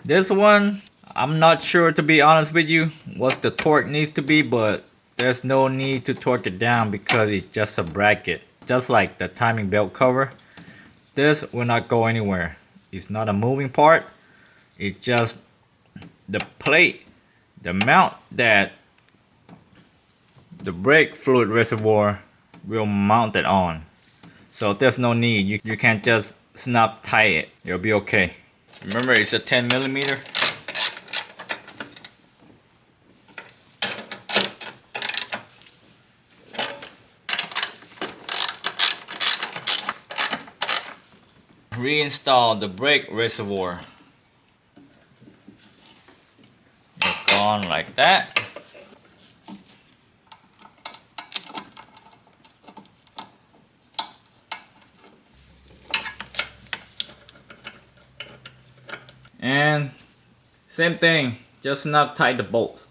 this one, I'm not sure, to be honest with you, what the torque needs to be, but there's no need to torque it down because it's just a bracket. Just like the timing belt cover, this will not go anywhere. It's not a moving part. It's just the plate, the mount that the brake fluid reservoir will mount it on. So there's no need. You can't just snap tie it. It'll be okay. Remember, it's a 10 millimeter. Reinstall the brake reservoir. It'll go on like that. And same thing, just snap tight the bolts.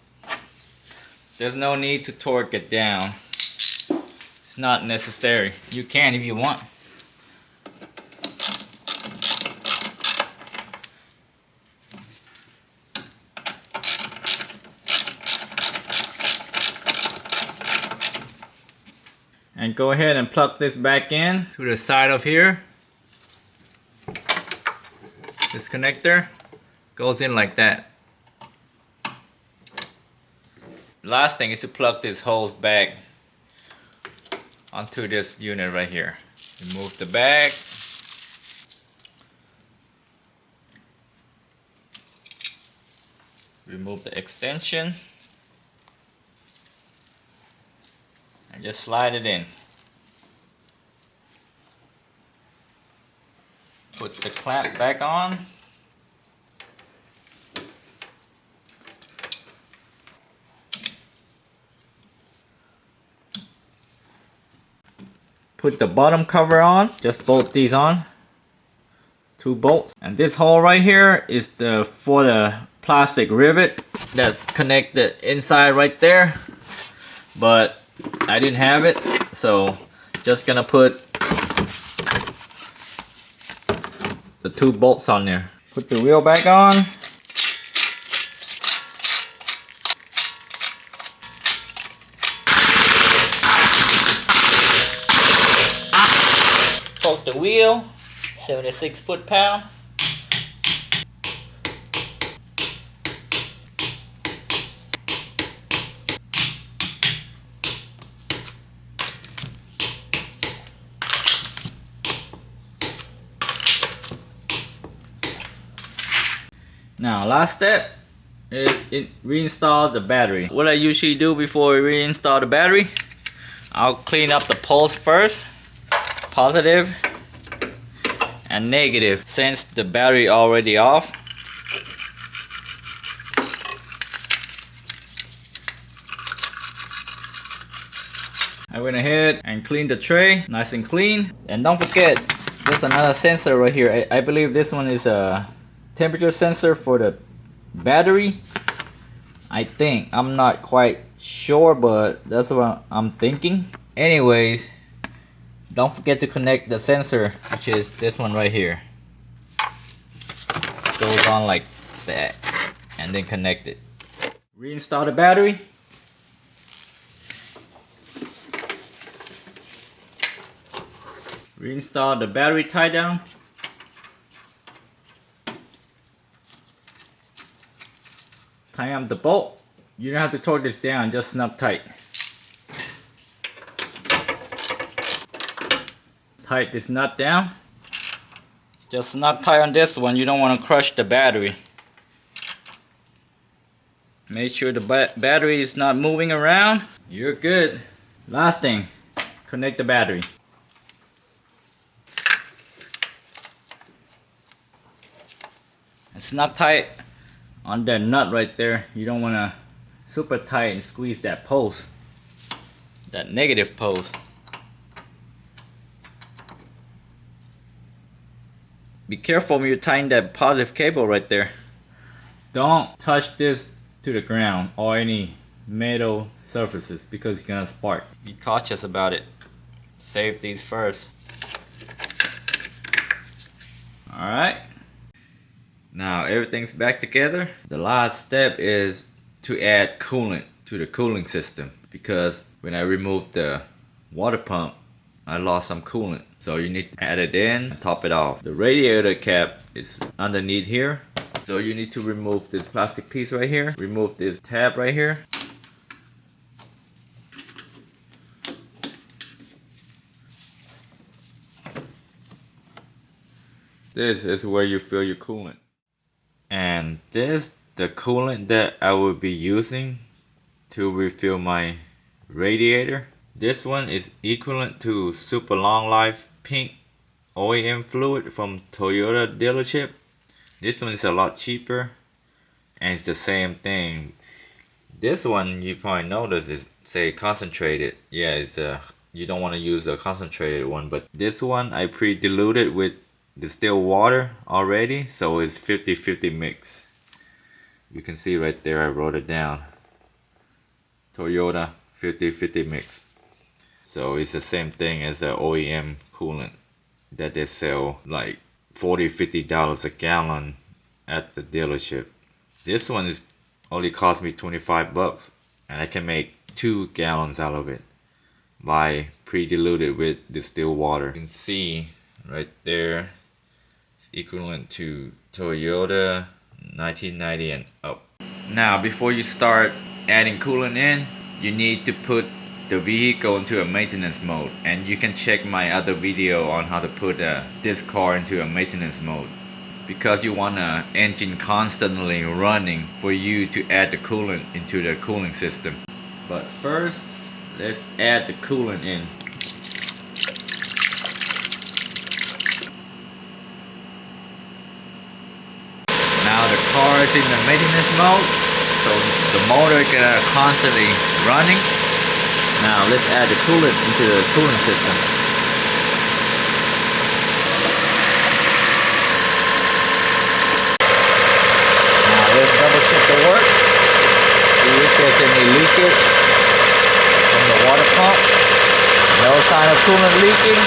There's no need to torque it down. It's not necessary. You can if you want. And go ahead and plug this back in to the side of here. This connector goes in like that. Last thing is to plug this hose back onto this unit right here. Remove the bag. Remove the extension. And just slide it in. Put the clamp back on. Put the bottom cover on. Just bolt these on. 2 bolts. And this hole right here is for the plastic rivet that's connected inside right there. But I didn't have it, so just gonna put the 2 bolts on there. Put the wheel back on. Torque the wheel, 76 foot-pound. Now last step is reinstall the battery. What I usually do before we reinstall the battery, I'll clean up the poles first, positive and negative. Since the battery already off, I went ahead and cleaned the tray nice and clean. And don't forget, there's another sensor right here. I believe this one is a temperature sensor for the battery. I think, I'm not quite sure, but that's what I'm thinking. Anyways, don't forget to connect the sensor, which is this one right here. Goes on like that, and then connect it. Reinstall the battery. Reinstall the battery tie down. Tie up the bolt. You don't have to torque this down, just snap tight. Tight this nut down. Just snap tight on this one. You don't want to crush the battery. Make sure the battery is not moving around. You're good. Last thing, connect the battery. And snap tight on that nut right there. You don't want to super tight and squeeze that post, that negative post. Be careful when you're tying that positive cable right there. Don't touch this to the ground or any metal surfaces because it's gonna spark. Be cautious about it. Save these first. Alright. Now everything's back together. The last step is to add coolant to the cooling system, because when I removed the water pump, I lost some coolant. So you need to add it in, top it off. The radiator cap is underneath here. So you need to remove this plastic piece right here. Remove this tab right here. This is where you fill your coolant. And this the coolant that I will be using to refill my radiator. This one is equivalent to super long life pink OEM fluid from Toyota dealership. This one is a lot cheaper and it's the same thing. This one you probably notice is say concentrated. Yeah, it's you don't want to use a concentrated one, but this one I pre-diluted with distilled water already, so it's 50-50 mix. You can see right there I wrote it down. Toyota 50-50 mix. So it's the same thing as the OEM coolant that they sell like $40-50 a gallon at the dealership. This one is only cost me 25 bucks and I can make 2 gallons out of it by pre-diluted with distilled water. You can see right there it's equivalent to Toyota 1990 and up. Now before you start adding coolant in, you need to put the vehicle into a maintenance mode, and you can check my other video on how to put this car into a maintenance mode, because you want the engine constantly running for you to add the coolant into the cooling system. But first, let's add the coolant in. Now the car is in the maintenance mode, so the motor is constantly running. Now let's add the coolant into the cooling system. Now let's double check the work. See if there's any leakage from the water pump. No sign of coolant leaking.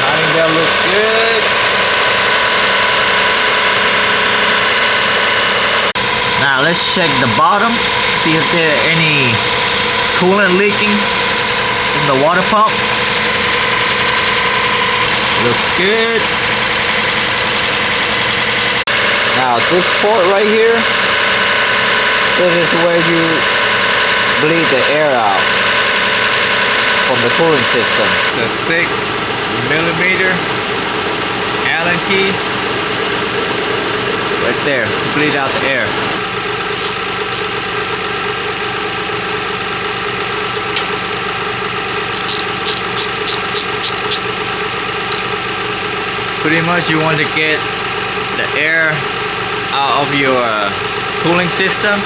Timing belt looks good. Now let's check the bottom, see if there are any coolant leaking from the water pump. Looks good. Now this port right here, this is where you bleed the air out. from the cooling system. It's a 6mm Allen key right there to bleed out the air. Pretty much you want to get the air out of your cooling system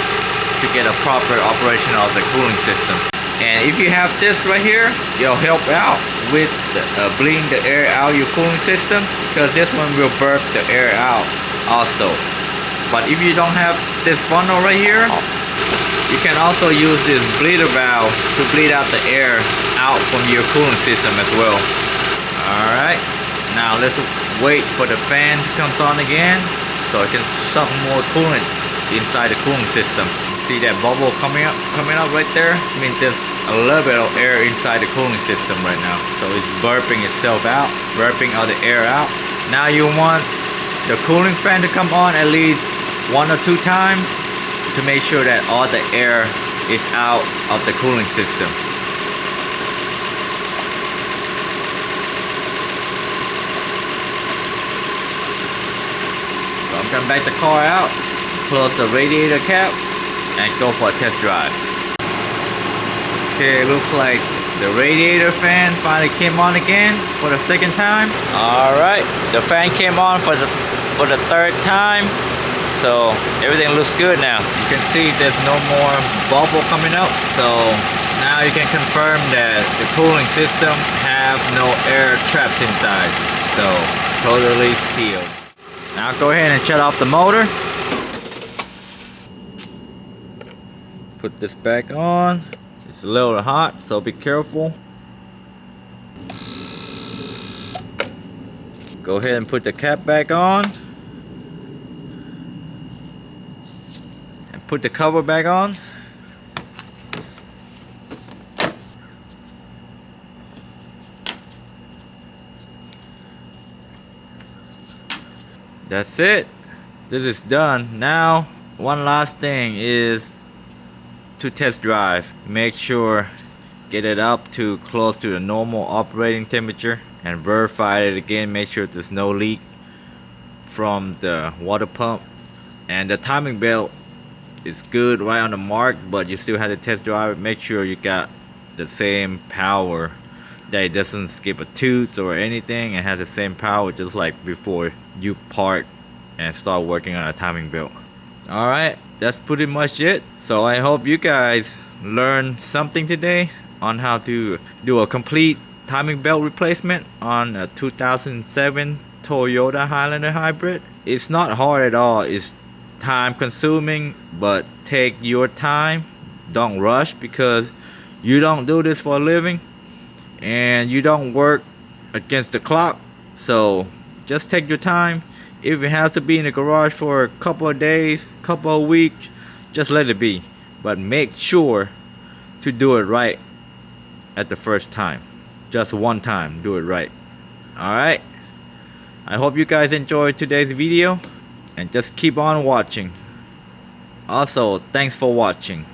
to get a proper operation of the cooling system. And if you have this right here, it'll help out with bleeding the air out of your cooling system, because this one will burp the air out also. But if you don't have this funnel right here, you can also use this bleeder valve to bleed out the air out from your cooling system as well. Alright, now let's wait for the fan to come on again so it can suck more coolant inside the cooling system. See that bubble coming up right there? I mean, there's a little bit of air inside the cooling system right now, so it's burping itself out, burping all the air out. Now you want the cooling fan to come on at least 1 or 2 times to make sure that all the air is out of the cooling system. So I'm gonna back the car out, close the radiator cap, and go for a test drive. Okay, it looks like the radiator fan finally came on again for the 2nd time. Alright, the fan came on for the 3rd time. So everything looks good now. You can see there's no more bubble coming up. So now you can confirm that the cooling system have no air trapped inside. So totally sealed. Now go ahead and shut off the motor. Put this back on. It's a little hot, so be careful. Go ahead and put the cap back on. And put the cover back on. That's it. This is done. Now, one last thing is to test drive. Make sure get it up to close to the normal operating temperature and verify it again. Make sure there's no leak from the water pump, and the timing belt is good right on the mark, but you still have to test drive it. Make sure you got the same power, that it doesn't skip a tooth or anything, and has the same power just like before you park and start working on a timing belt. Alright, that's pretty much it. So I hope you guys learned something today on how to do a complete timing belt replacement on a 2007 Toyota Highlander Hybrid. It's not hard at all. It's time consuming, but take your time. Don't rush, because you don't do this for a living and you don't work against the clock. So just take your time. If it has to be in the garage for a couple of days, couple of weeks, just let it be. But make sure to do it right at the first time. Just one time, do it right. Alright, I hope you guys enjoyed today's video, and just keep on watching. Also, thanks for watching.